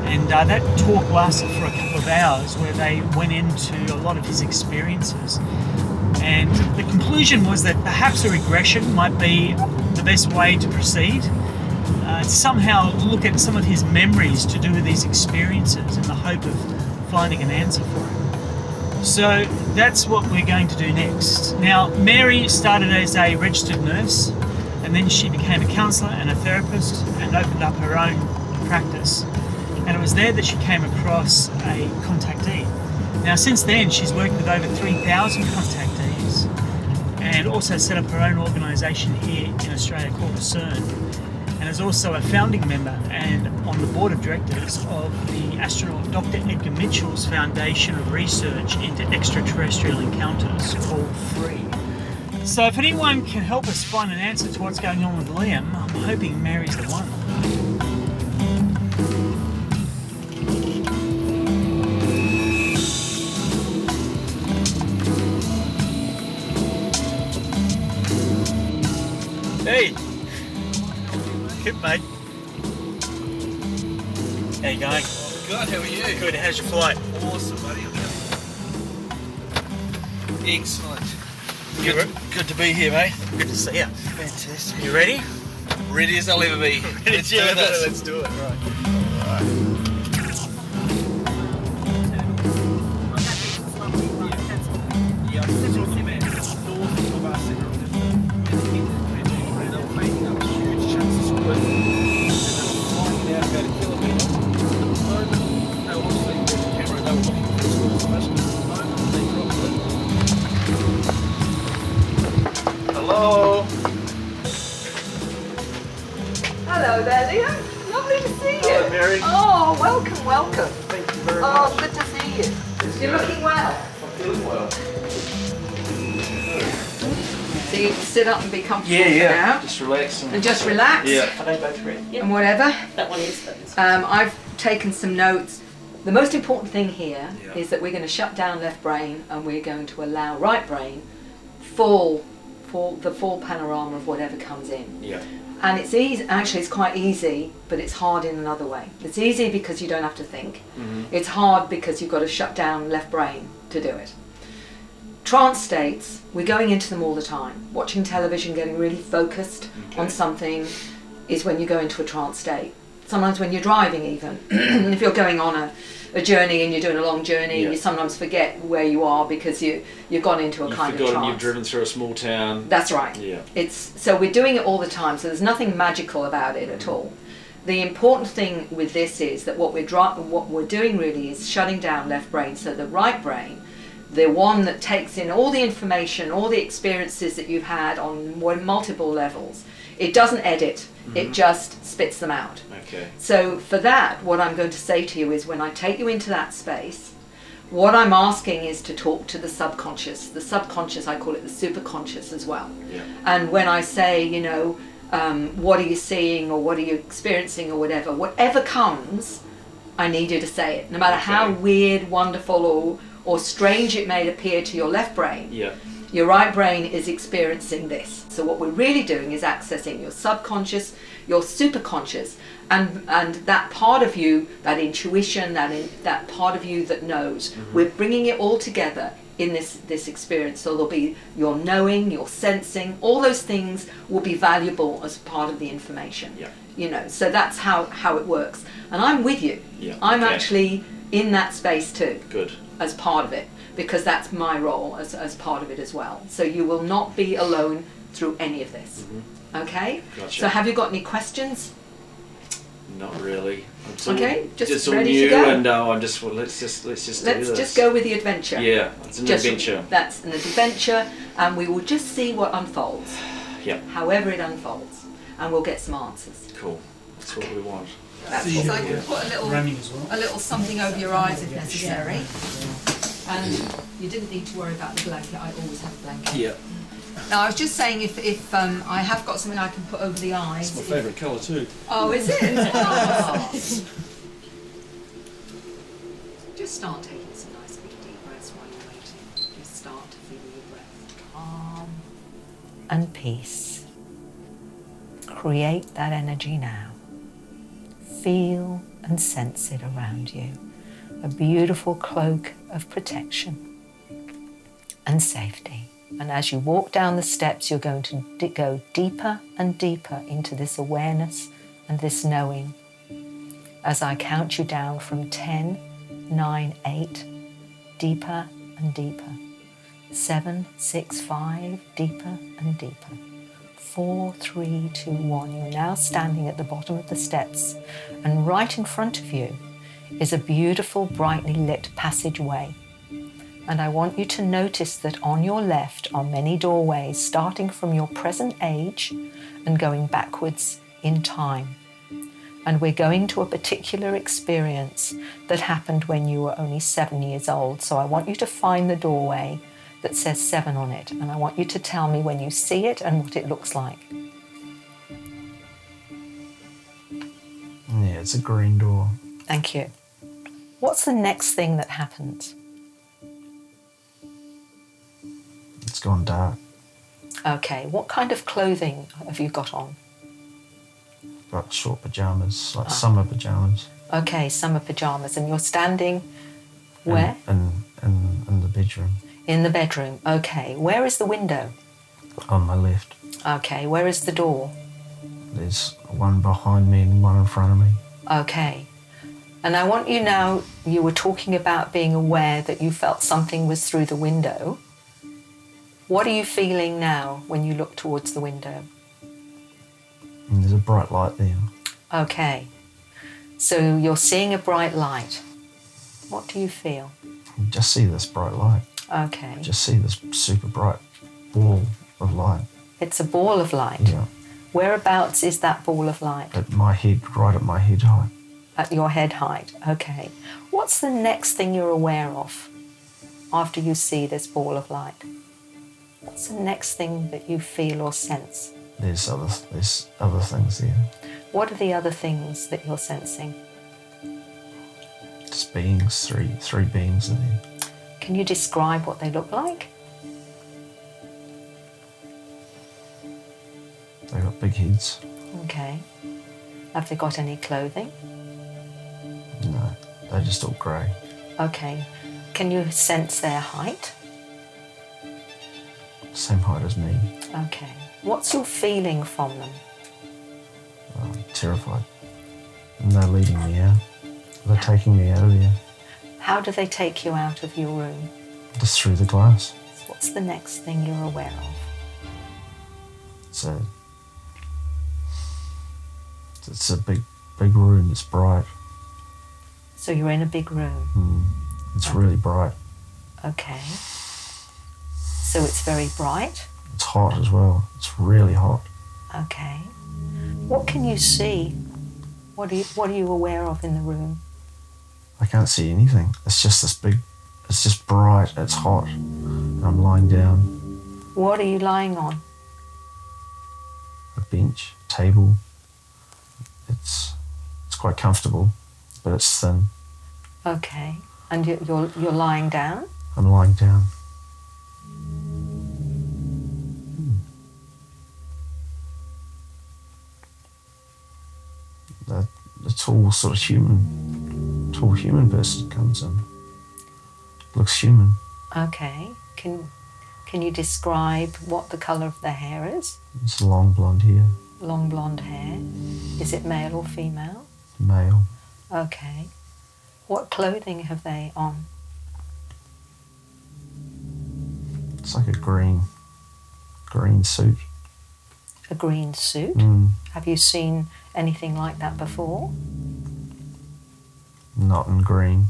And that talk lasted for a couple of hours, where they went into a lot of his experiences. And the conclusion was that perhaps a regression might be the best way to proceed. Somehow look at some of his memories to do with these experiences in the hope of finding an answer for him. So that's what we're going to do next. Now, Mary started as a registered nurse, and then she became a counsellor and a therapist and opened up her own practice. And it was there that she came across a contactee. Now, since then, she's worked with over 3,000 contactees and also set up her own organisation here in Australia called CERN, and is also a founding member and on the board of directors of the astronaut Dr. Edgar Mitchell's Foundation of Research into Extraterrestrial Encounters, called FREE. So if anyone can help us find an answer to what's going on with Liam, I'm hoping Mary's the one. Hey! Good, mate. How you going? Good, how are you? Good, how's your flight? Awesome, buddy. Excellent. Good to be here, mate. Good to see you. Fantastic. You ready? Ready as I'll ever be. Let's do this. Let's do it. Right. Hello. Hello there, Liam. Lovely to see you. Hello, Mary. Oh, welcome, welcome. Thank you very Oh, much. good to see you. You're looking well. I'm feeling well. So you can sit up and be comfortable Yeah, for yeah. now. Just relax. And just relax. Yeah. Are they both ready? And whatever. That one is. I've taken some notes. The most important thing here Yeah. is that we're going to shut down left brain and we're going to allow right brain the full panorama of whatever comes in. Yeah. And it's easy, actually it's quite easy, but it's hard in another way. It's easy because you don't have to think. It's hard because you've got to shut down left brain to do it. Trance states, we're going into them all the time. Watching television, getting really focused on something is when you go into a trance state. Sometimes when you're driving even, if you're going on a journey and you're doing a long journey, Yeah. you sometimes forget where you are because you've gone into a kind of trance. You've driven through a small town. That's right. Yeah. So we're doing it all the time, so there's nothing magical about it at all. The important thing with this is that what we're doing really is shutting down left brain, so the right brain, the one that takes in all the information, all the experiences that you've had on multiple levels, it doesn't edit, it just spits them out. Okay. So for that, what I'm going to say to you is when I take you into that space, what I'm asking is to talk to the subconscious. The subconscious, I call it the superconscious as well. Yeah. And when I say, what are you seeing or what are you experiencing or whatever comes, I need you to say it. No matter how weird, wonderful or strange it may appear to your left brain, Yeah. your right brain is experiencing this. So what we're really doing is accessing your subconscious, your superconscious, and that part of you, that intuition, that part of you that knows. We're bringing it all together in this experience. So there'll be your knowing, your sensing, all those things will be valuable as part of the information. Yeah. So that's how it works. And I'm with you. Yeah. I'm Okay. actually in that space too. Good. As part of it. because that's my role as part of it as well. So you will not be alone through any of this. Okay? Gotcha. So have you got any questions? Not really. Okay, just all ready new, to go. and I'm just let's just do this. Let's just go with the adventure. Yeah, it's an adventure. That's an adventure, and we will just see what unfolds. Yep. However it unfolds, and we'll get some answers. Cool. That's what we want. That's So you so I can can put Running as well. a little something over your eyes if necessary. And you didn't need to worry about the blanket. I always have a blanket. Yeah. Now I was just saying if I have got something I can put over the eyes. It's my favourite colour too. Oh, is it? Oh. Just start taking some nice big deep breaths while you're waiting. Just start to feel your breath calm and peace. Create that energy now. Feel and sense it around you. A beautiful cloak of protection and safety. And as you walk down the steps, you're going to go deeper and deeper into this awareness and this knowing. As I count you down from 10, 9, 8, deeper and deeper. 7, 6, 5, deeper and deeper. 4, 3, 2, 1. You're now standing at the bottom of the steps, and right in front of you is a beautiful, brightly lit passageway. And I want you to notice that on your left are many doorways, starting from your present age and going backwards in time. And we're going to a particular experience that happened when you were only 7 years old. So I want you to find the doorway that says 7 on it, and I want you to tell me when you see it and what it looks like. Yeah, it's a green door. Thank you. What's the next thing that happens? It's gone dark. Okay, what kind of clothing have you got on? Got short pyjamas, like summer pyjamas. Okay, summer pyjamas, and you're standing where? In the bedroom. In the bedroom. Okay, where is the window? On my left. Okay, where is the door? There's one behind me and one in front of me. Okay. And I want you now, you were talking about being aware that you felt something was through the window. What are you feeling now when you look towards the window? And there's a bright light there. Okay. So you're seeing a bright light. What do you feel? You just see this bright light. Okay. Just see this super bright ball of light. It's a ball of light. Yeah. Whereabouts is that ball of light? At my head, right at my head height. At your head height. Okay. What's the next thing you're aware of after you see this ball of light? What's the next thing that you feel or sense? There's other things there. What are the other things that you're sensing? Just beings, three beings are there. Can you describe what they look like? They got big heads. Okay. Have they got any clothing? No, they're just all grey. Okay. Can you sense their height? Same height as me. Okay. What's your feeling from them? I'm terrified. And they're leading me out. They're taking me out of there. How do they take you out of your room? Just through the glass. What's the next thing you're aware of? It's a big room. It's bright. So you're in a big room. It's really bright. Okay. So it's very bright. It's hot as well. It's really hot. Okay. What can you see? What are you aware of in the room? I can't see anything. It's just this big. It's just bright. It's hot. And I'm lying down. What are you lying on? A bench, table. It's quite comfortable, but it's thin. Okay. And you're lying down? I'm lying down. The tall sort of human person comes in. Looks human. Okay. Can you describe what the colour of their hair is? It's long blonde hair. Long blonde hair. Is it male or female? Male. Okay. What clothing have they on? It's like a green suit. A green suit? Have you seen anything like that before? Not in green.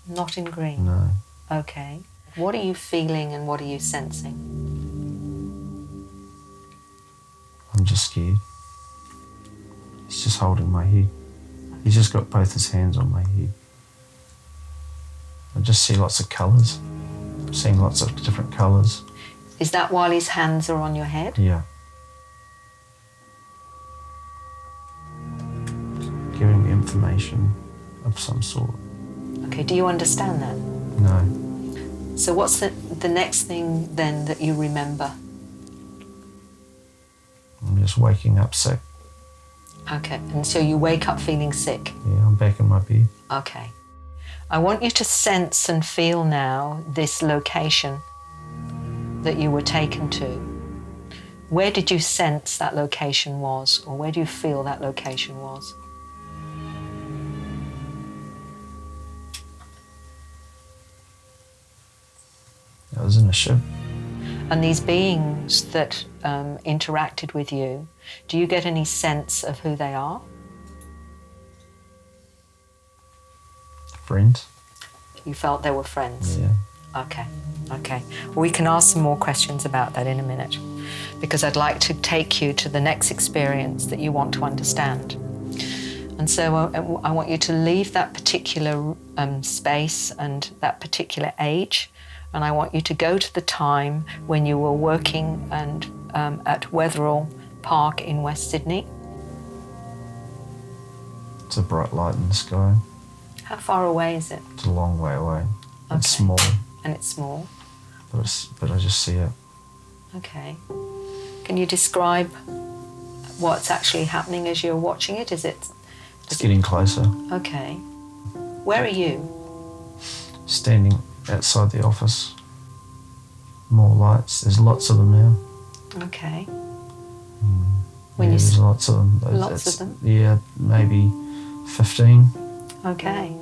Not in green? No. Okay. What are you feeling and what are you sensing? I'm just scared. He's just holding my head. He's just got both his hands on my head. I just see lots of colours. I'm seeing lots of different colours. Is that while his hands are on your head? Yeah. Giving me information of some sort. Okay, do you understand that? No. So what's the next thing then that you remember? I'm just waking up sick. Okay, and so you wake up feeling sick? Yeah, I'm back in my bed. Okay. I want you to sense and feel now this location that you were taken to. Where did you sense that location was, or where do you feel that location was? I was in a ship. And these beings that interacted with you, do you get any sense of who they are? Friends. You felt they were friends? Yeah. Okay, okay. We can ask some more questions about that in a minute, because I'd like to take you to the next experience that you want to understand. And so I want you to leave that particular space and that particular age, and I want you to go to the time when you were working at Wetherell Park in West Sydney. It's a bright light in the sky. How far away is it? It's a long way away. Okay. It's small, And it's small. but I just see it. Okay. Can you describe what's actually happening as you're watching it? It's getting closer. Okay. Where are you? Standing outside the office. More lights. There's lots of them now. Okay. Yeah, there's lots of them. Lots of them? Yeah, maybe 15. Okay.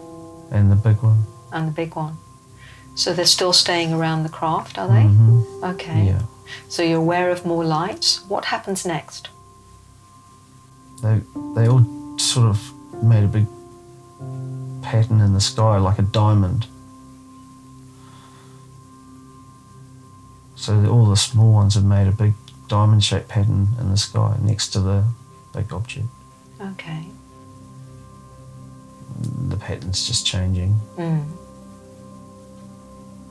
And the big one. And the big one. So they're still staying around the craft, are they? Okay. Yeah. So you're aware of more lights. What happens next? They all sort of made a big pattern in the sky, like a diamond. So all the small ones have made a big diamond-shaped pattern in the sky next to the big object. Okay. The pattern's just changing. Mm.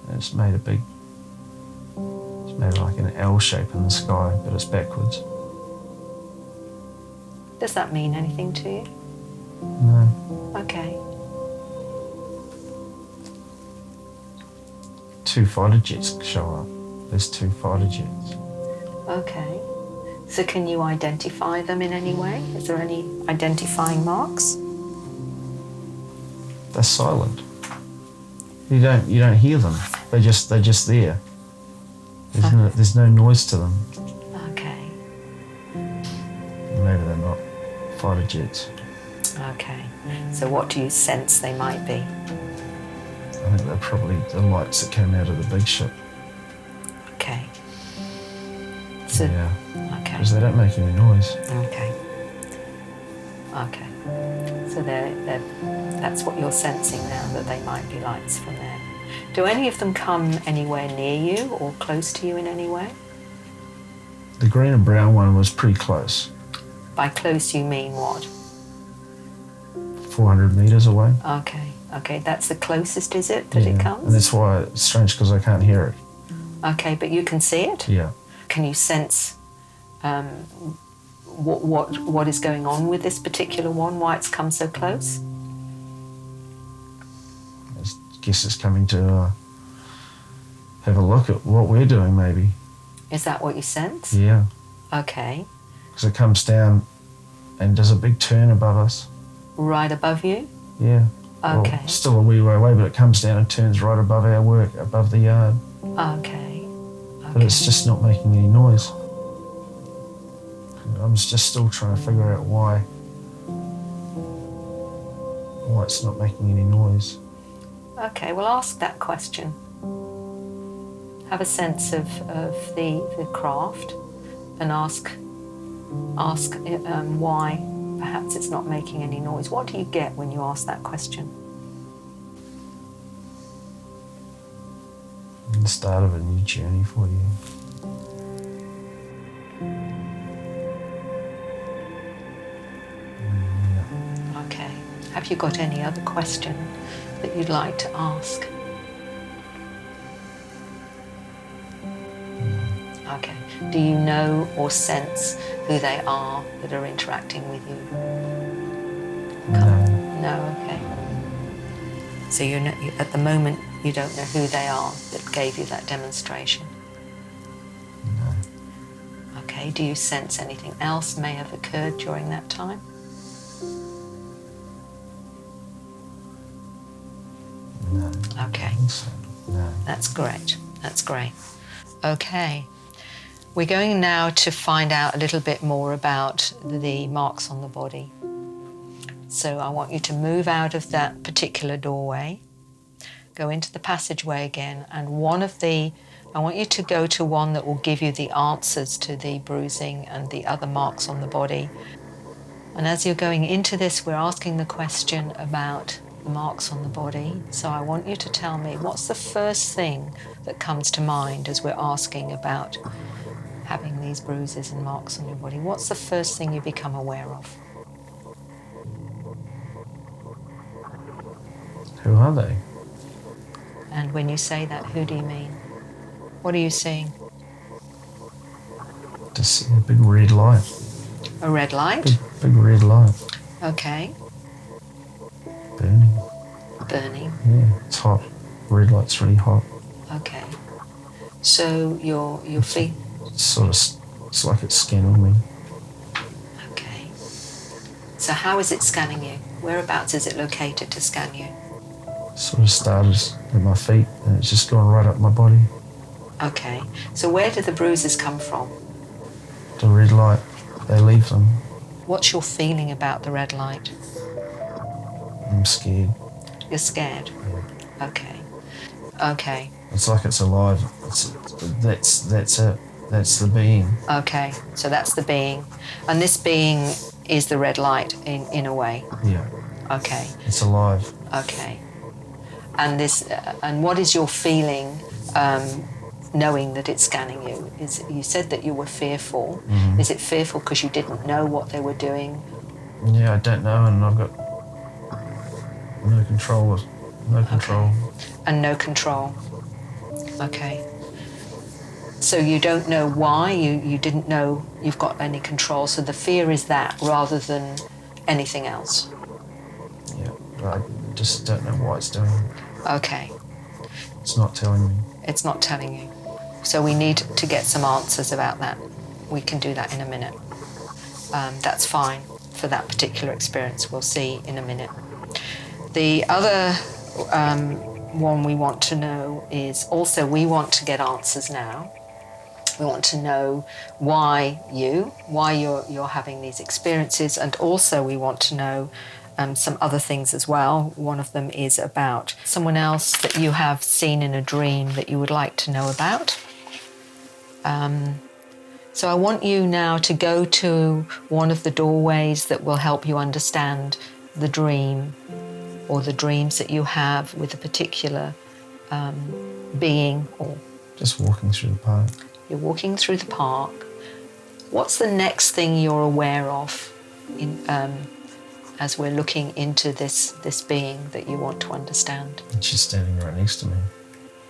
And it's made like an L shape in the sky, but it's backwards. Does that mean anything to you? No. Okay. 2 fighter jets show up. There's 2 fighter jets. Okay. So can you identify them in any way? Is there any identifying marks? They're silent. You don't hear them. They're just there. There's no noise to them. Okay. Maybe they're not fighter jets. Okay. So what do you sense they might be? I think they're probably the lights that came out of the big ship. Okay. So, yeah. Okay. Because they don't make any noise. Okay. Okay. So that's what you're sensing now, that they might be lights from there. Do any of them come anywhere near you or close to you in any way? The green and brown one was pretty close. By close you mean what? 400 metres away. Okay. Okay, that's the closest, is it, that it comes? And that's why it's strange, because I can't hear it. Okay, but you can see it? Yeah. Can you sense what is going on with this particular one, why it's come so close? I guess it's coming to have a look at what we're doing, maybe. Is that what you sense? Yeah. Okay. Because it comes down and does a big turn above us. Right above you? Yeah. Okay. Well, still a wee way away, but it comes down and turns right above our work, above the yard. Okay. But it's just not making any noise. I'm just still trying to figure out why it's not making any noise. Okay, well ask that question. have a sense of the craft and ask why perhaps it's not making any noise. What do you get when you ask that question? The start of a new journey for you. Okay. Have you got any other question that you'd like to ask? Okay. Do you know or sense who they are that are interacting with you? No, okay. So you know, at the moment you don't know who they are that gave you that demonstration? No. Okay. Do you sense anything else may have occurred during that time? No. Okay. No. That's great. That's great. Okay. We're going now to find out a little bit more about the marks on the body. So I want you to move out of that particular doorway, go into the passageway again, and I want you to go to one that will give you the answers to the bruising and the other marks on the body. And as you're going into this, we're asking the question about the marks on the body. So I want you to tell me, what's the first thing that comes to mind as we're asking about having these bruises and marks on your body? What's the first thing you become aware of? Who are they? And when you say that, who do you mean? What are you seeing? Just see a big red light. A red light? Big red light. Okay. Burning. Burning. Yeah, it's hot. Red light's really hot. Okay. So your feet. It's like it's scanning me. Okay. So how is it scanning you? Whereabouts is it located to scan you? Sort of started at my feet and it's just gone right up my body. Okay. So where do the bruises come from? The red light, they leave them. What's your feeling about the red light? I'm scared. You're scared? Yeah. Okay. Okay. It's like it's alive. That's it. That's the being. Okay. So that's the being. And this being is the red light in a way? Yeah. Okay. It's alive. Okay. And and what is your feeling knowing that it's scanning you? You said that you were fearful. Mm-hmm. Is it fearful because you didn't know what they were doing? Yeah, I don't know, and I've got no control. Okay. And no control. Okay. So you don't know why, you didn't know you've got any control, so the fear is that rather than anything else? Yeah, but I just don't know why it's doing it. Okay. It's not telling me. It's not telling you. So we need to get some answers about that. We can do that in a minute. That's fine for that particular experience. We'll see in a minute. The other one we want to know is also we want to get answers now. We want to know why you're having these experiences, and also we want to know some other things as well. One of them is about someone else that you have seen in a dream that you would like to know about. So I want you now to go to one of the doorways that will help you understand the dream or the dreams that you have with a particular being. Or just walking through the park. You're walking through the park. What's the next thing you're aware of as we're looking into this being that you want to understand? And she's standing right next to me.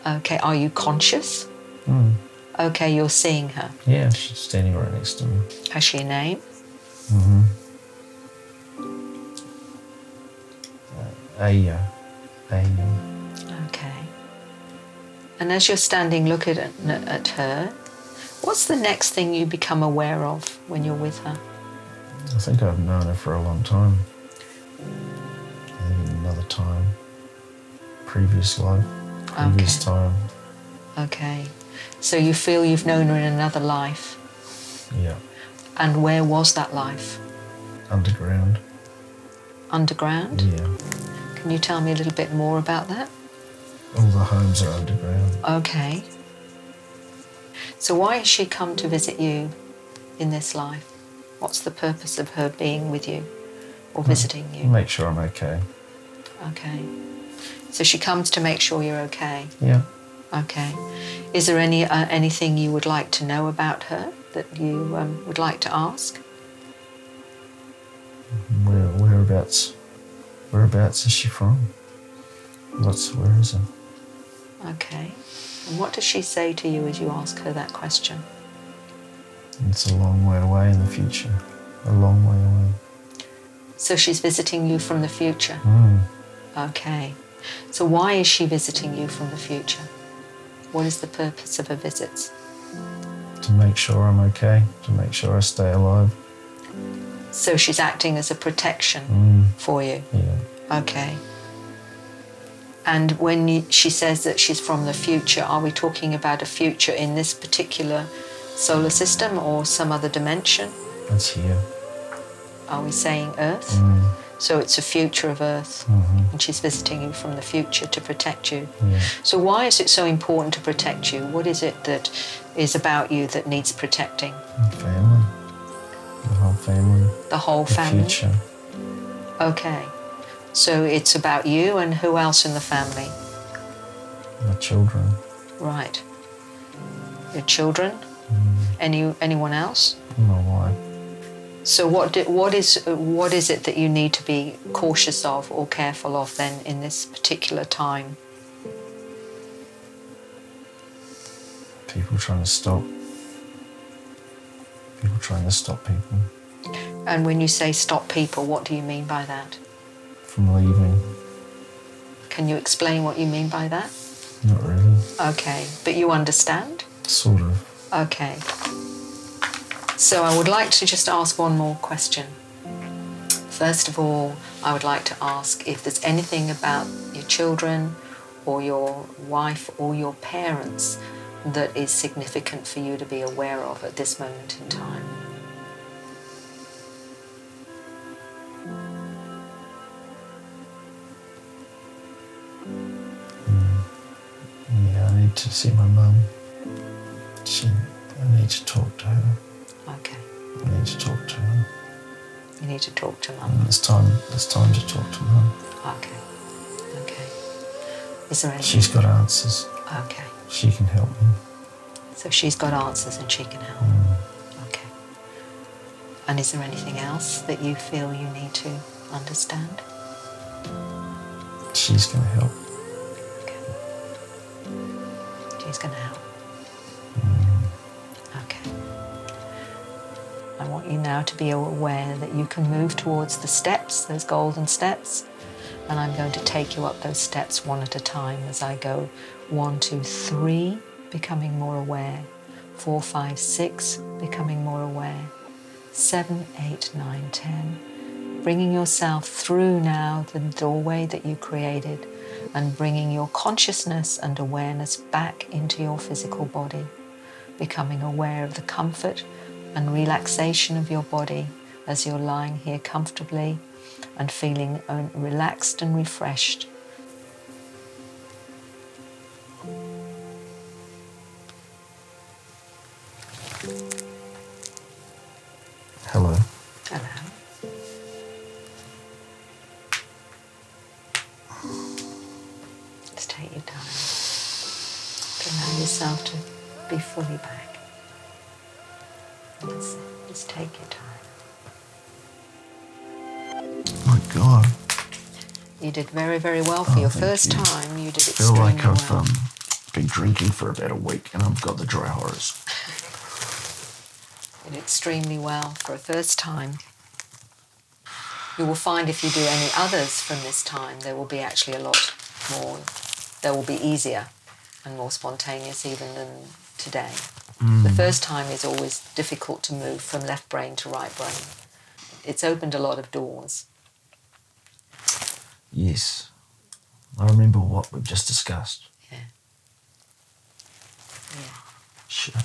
Okay, are you conscious? Mm. Okay, you're seeing her. Yeah, she's standing right next to me. Has she a name? Mm-hmm. Aya. Okay. And as you're standing looking at her, what's the next thing you become aware of when you're with her? I think I've known her for a long time. Maybe another time. Previous life. Previous time. Okay. So you feel you've known her in another life? Yeah. And where was that life? Underground. Underground? Yeah. Can you tell me a little bit more about that? All the homes are underground. Okay. So why has she come to visit you in this life? What's the purpose of her being with you or visiting you? Make sure I'm okay. Okay. So she comes to make sure you're okay. Yeah. Okay. Is there anything you would like to know about her that you would like to ask? Whereabouts is she from? Where is her? Okay. And what does she say to you as you ask her that question? It's a long way away in the future. A long way away. So she's visiting you from the future? Okay. So why is she visiting you from the future? What is the purpose of her visits? To make sure I'm okay, to make sure I stay alive. So she's acting as a protection for you? Yeah. Okay. And when she says that she's from the future, are we talking about a future in this particular solar system or some other dimension? It's here. Are we saying Earth? So it's a future of Earth, and she's visiting you from the future to protect you. Yeah. So why is it so important to protect you? What is it that is about you that needs protecting? Family. The whole family. The whole the family? Future. Okay. So it's about you and who else in the family? My children. Right. Your children? Anyone else? My wife. So what is it that you need to be cautious of or careful of then in this particular time? People trying to stop people And when you say stop people, what do you mean by that? from leaving. Can you explain what you mean by that? Not really. Okay, but you understand? Sort of. Okay. So I would like to just ask one more question. First of all, I would like to ask if there's anything about your children or your wife or your parents that is significant for you to be aware of at this moment in time. Yeah, I need to see my mum. I need to talk to her. Okay. I need to talk to her. You need to talk to Mum. It's time to talk to Mum. Okay. Okay. Is there anything? She's got answers. Okay. She can help me. So she's got answers and she can help. Okay. And is there anything else that you feel you need to understand? She's going to help. She's going to help. Okay. I want you now to be aware that you can move towards the steps, those golden steps, and I'm going to take you up those steps one at a time as I go 1, 2, 3, becoming more aware, 4, 5, 6, becoming more aware, 7, 8, 9, 10, bringing yourself through now the doorway that you created and bringing your consciousness and awareness back into your physical body, becoming aware of the comfort and relaxation of your body as you're lying here comfortably and feeling relaxed and refreshed. Hello. Hello. Just take your time to allow yourself to be fully back. That's it. Just take your time. My God. You did very, very well for your first time. You did I feel extremely like I've well. been drinking for about a week and I've got the dry horrors. You did extremely well for a first time. You will find if you do any others from this time, there will be actually a lot more. They will be easier and more spontaneous even than today. The first time is always difficult to move from left brain to right brain. It's opened a lot of doors. Yes. I remember what we've just discussed. Yeah. Yeah. Sure.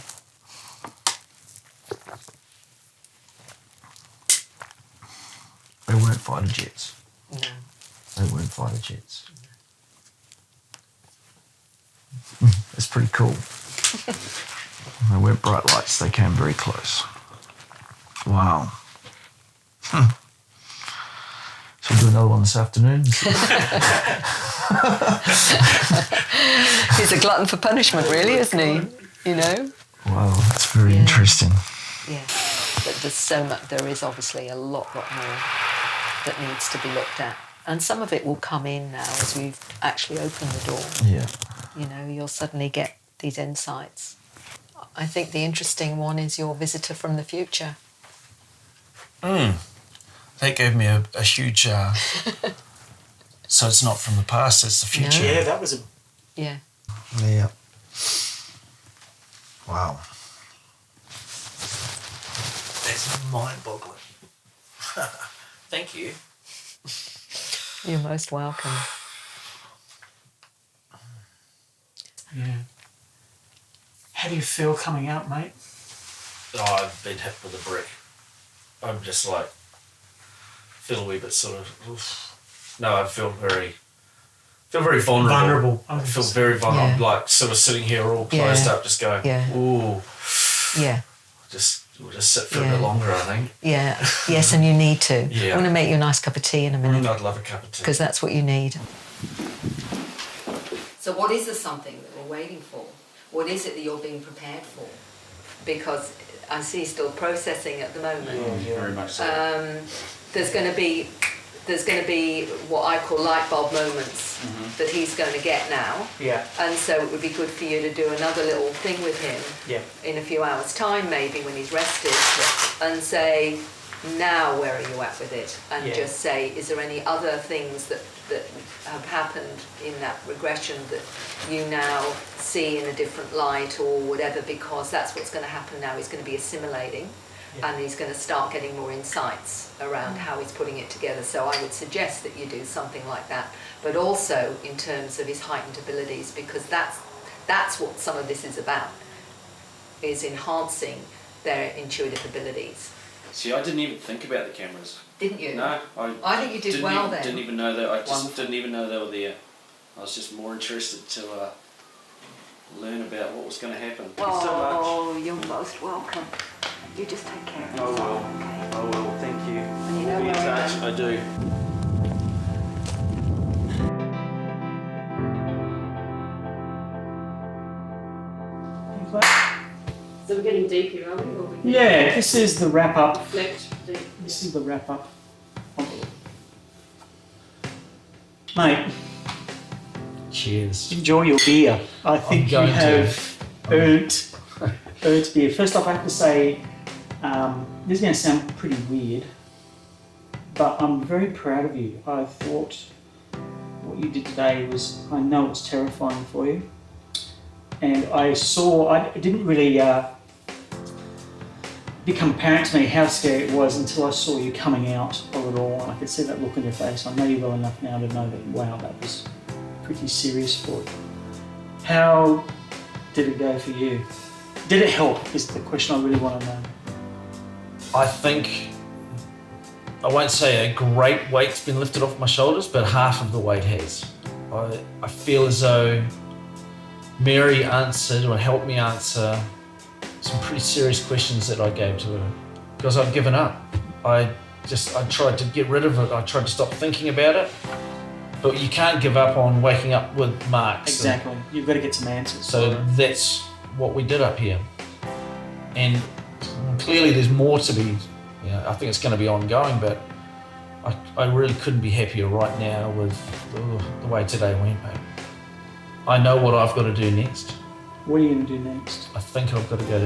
They weren't fighter jets. No. They weren't fighter jets. It's pretty cool. They weren't bright lights, they came very close. Wow. Should we do another one this afternoon? He's a glutton for punishment, really, isn't he? You know? Wow, that's very interesting. Yeah. But there's so much, there is obviously a lot more that needs to be looked at. And some of it will come in now as we've actually opened the door. Yeah. You know, you'll suddenly get these insights. I think the interesting one is your visitor from the future. That gave me a huge... so it's not from the past, it's the future. Yeah, that was a... Yeah. Yeah. Wow. That's mind-boggling. Thank you. You're most welcome. Yeah. How do you feel coming out, mate? Oh, I've been hit with a brick. I'm just like, feel a wee bit sort of, oof. No, I feel very vulnerable. I feel very vulnerable. I'm like sort of sitting here all closed up, just going, ooh. Yeah. We'll just sit for a bit longer, I think. Yeah. Yes, and you need to. Yeah. I'm going to make you a nice cup of tea in a minute. I'd love a cup of tea. Because that's what you need. So what is the something that we're waiting for? What is it that you're being prepared for? Because I see still processing at the moment. Yeah, very much so. There's going to be what I call light bulb moments that he's going to get now. Yeah. And so it would be good for you to do another little thing with him in a few hours' time, maybe when he's rested, and say, now where are you at with it? And just say, is there any other things that have happened in that regression that you now see in a different light or whatever, because that's what's going to happen now. He's going to be assimilating and he's going to start getting more insights around how he's putting it together. So I would suggest that you do something like that, but also in terms of his heightened abilities, because that's what some of this is about, is enhancing their intuitive abilities. See, I didn't even think about the cameras. Didn't you? No, I think you did well then. Didn't even know that. I just didn't even know they were there. I was just more interested to learn about what was going to happen. Thank you so much. You're most welcome. You just take care of yourself. I will. Thank you. And you know Be in where I touch. am. I do. So we're getting deep here, are we? Or we Yeah, this is the wrap up. reflect deep. This is the wrap up. Mate, cheers. Enjoy your beer. I think you have earned beer. First off, I have to say, this is going to sound pretty weird, but I'm very proud of you. I thought what you did today was, I know it's terrifying for you. And I didn't really become apparent to me how scary it was until I saw you coming out of it all, and I could see that look on your face. I know you well enough now to know that, wow, that was pretty serious for you. How did it go for you? Did it help is the question I really want to know. I think, I won't say a great weight's been lifted off my shoulders, but half of the weight has. I feel as though Mary answered or helped me answer some pretty serious questions that I gave to her, because I'd given up. I tried to get rid of it. I tried to stop thinking about it, but you can't give up on waking up with marks. Exactly. You've got to get some answers. So that's what we did up here. And clearly there's more to be, I think it's going to be ongoing, but I really couldn't be happier right now with the way today went, mate. I know what I've got to do next. What are you going to do next? I think I've got to go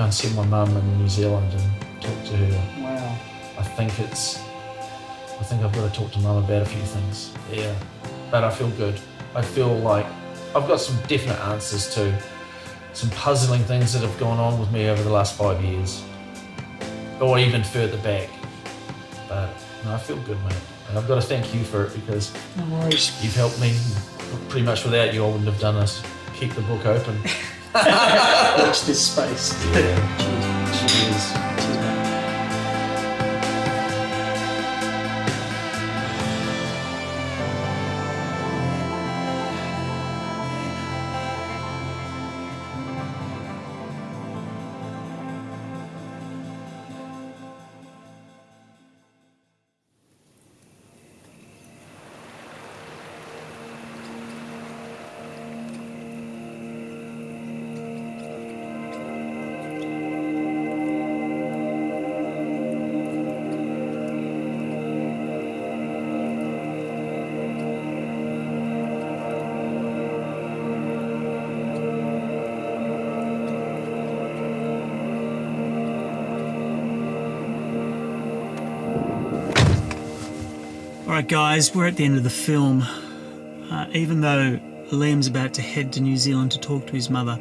and see my mum in New Zealand and talk to her. Wow. I think I've got to talk to mum about a few things. Yeah. But I feel good. I feel like I've got some definite answers to some puzzling things that have gone on with me over the last 5 years. Or even further back. But no, I feel good, mate. And I've got to thank you for it, because no worries. You've helped me. Pretty much without you, I wouldn't have done this. Keep the book open. Watch this space. Yeah. Cheers. Alright guys, we're at the end of the film. Even though Liam's about to head to New Zealand to talk to his mother,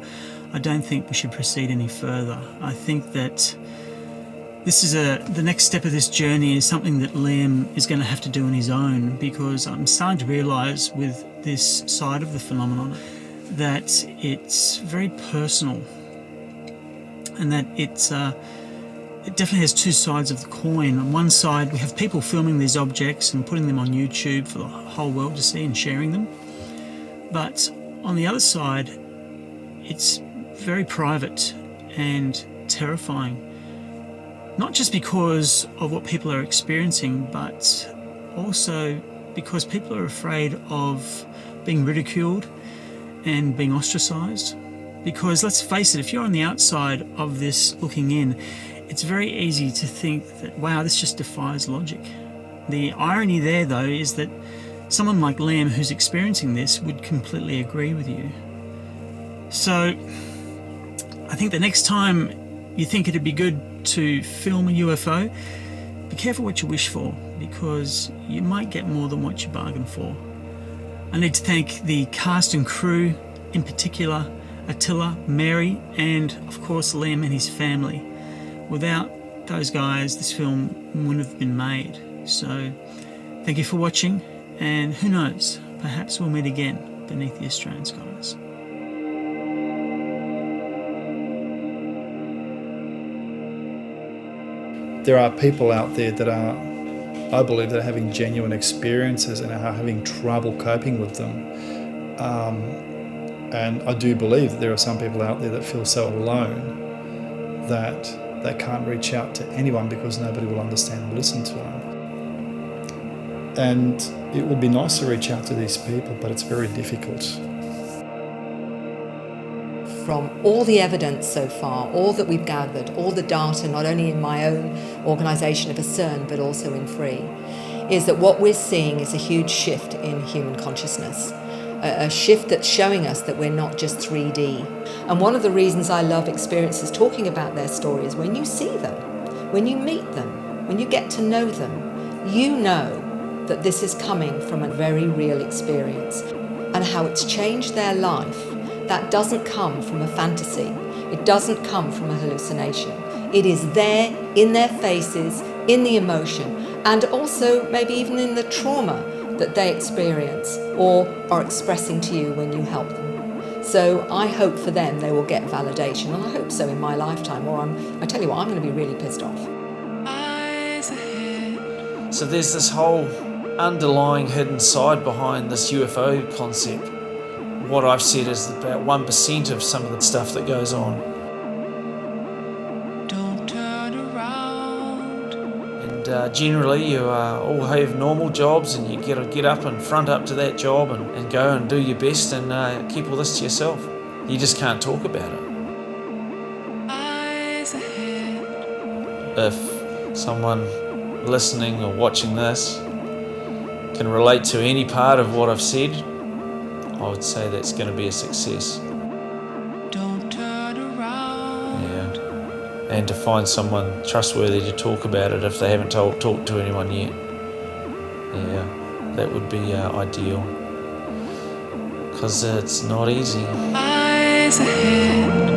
I don't think we should proceed any further. I think that this is the next step of this journey is something that Liam is going to have to do on his own, because I'm starting to realise with this side of the phenomenon that it's very personal, and that it definitely has two sides of the coin. On one side, we have people filming these objects and putting them on YouTube for the whole world to see and sharing them. But on the other side, it's very private and terrifying. Not just because of what people are experiencing, but also because people are afraid of being ridiculed and being ostracised. Because let's face it, if you're on the outside of this looking in, it's very easy to think that, wow, this just defies logic. The irony there, though, is that someone like Liam who's experiencing this would completely agree with you. So I think the next time you think it'd be good to film a UFO, be careful what you wish for, because you might get more than what you bargained for. I need to thank the cast and crew, in particular Attila, Mary, and of course Liam and his family. Without those guys, this film wouldn't have been made. So thank you for watching, and who knows, perhaps we'll meet again beneath the Australian skies. There are people out there that are, I believe, that are having genuine experiences and are having trouble coping with them. And I do believe that there are some people out there that feel so alone that they can't reach out to anyone because nobody will understand and listen to them. And it would be nice to reach out to these people, but it's very difficult. From all the evidence so far, all that we've gathered, all the data, not only in my own organisation of ACERN, but also in FREE, is that what we're seeing is a huge shift in human consciousness. A shift that's showing us that we're not just 3D. And one of the reasons I love experiences talking about their stories, when you see them, when you meet them, when you get to know them, you know that this is coming from a very real experience, and how it's changed their life. That doesn't come from a fantasy. It doesn't come from a hallucination. It is there in their faces, in the emotion, and also maybe even in the trauma that they experience or are expressing to you when you help them. So I hope for them they will get validation, and I hope so in my lifetime, or I tell you what, I'm going to be really pissed off. So there's this whole underlying hidden side behind this UFO concept. What I've said is about 1% of some of the stuff that goes on. Don't turn around. And generally you all have normal jobs, and you got to get up and front up to that job and go and do your best and keep all this to yourself. You just can't talk about it. If someone listening or watching this can relate to any part of what I've said, I would say that's going to be a success. Don't turn around. Yeah. And to find someone trustworthy to talk about it if they haven't talked to anyone yet. Yeah, that would be ideal. Because it's not easy. Eyes ahead.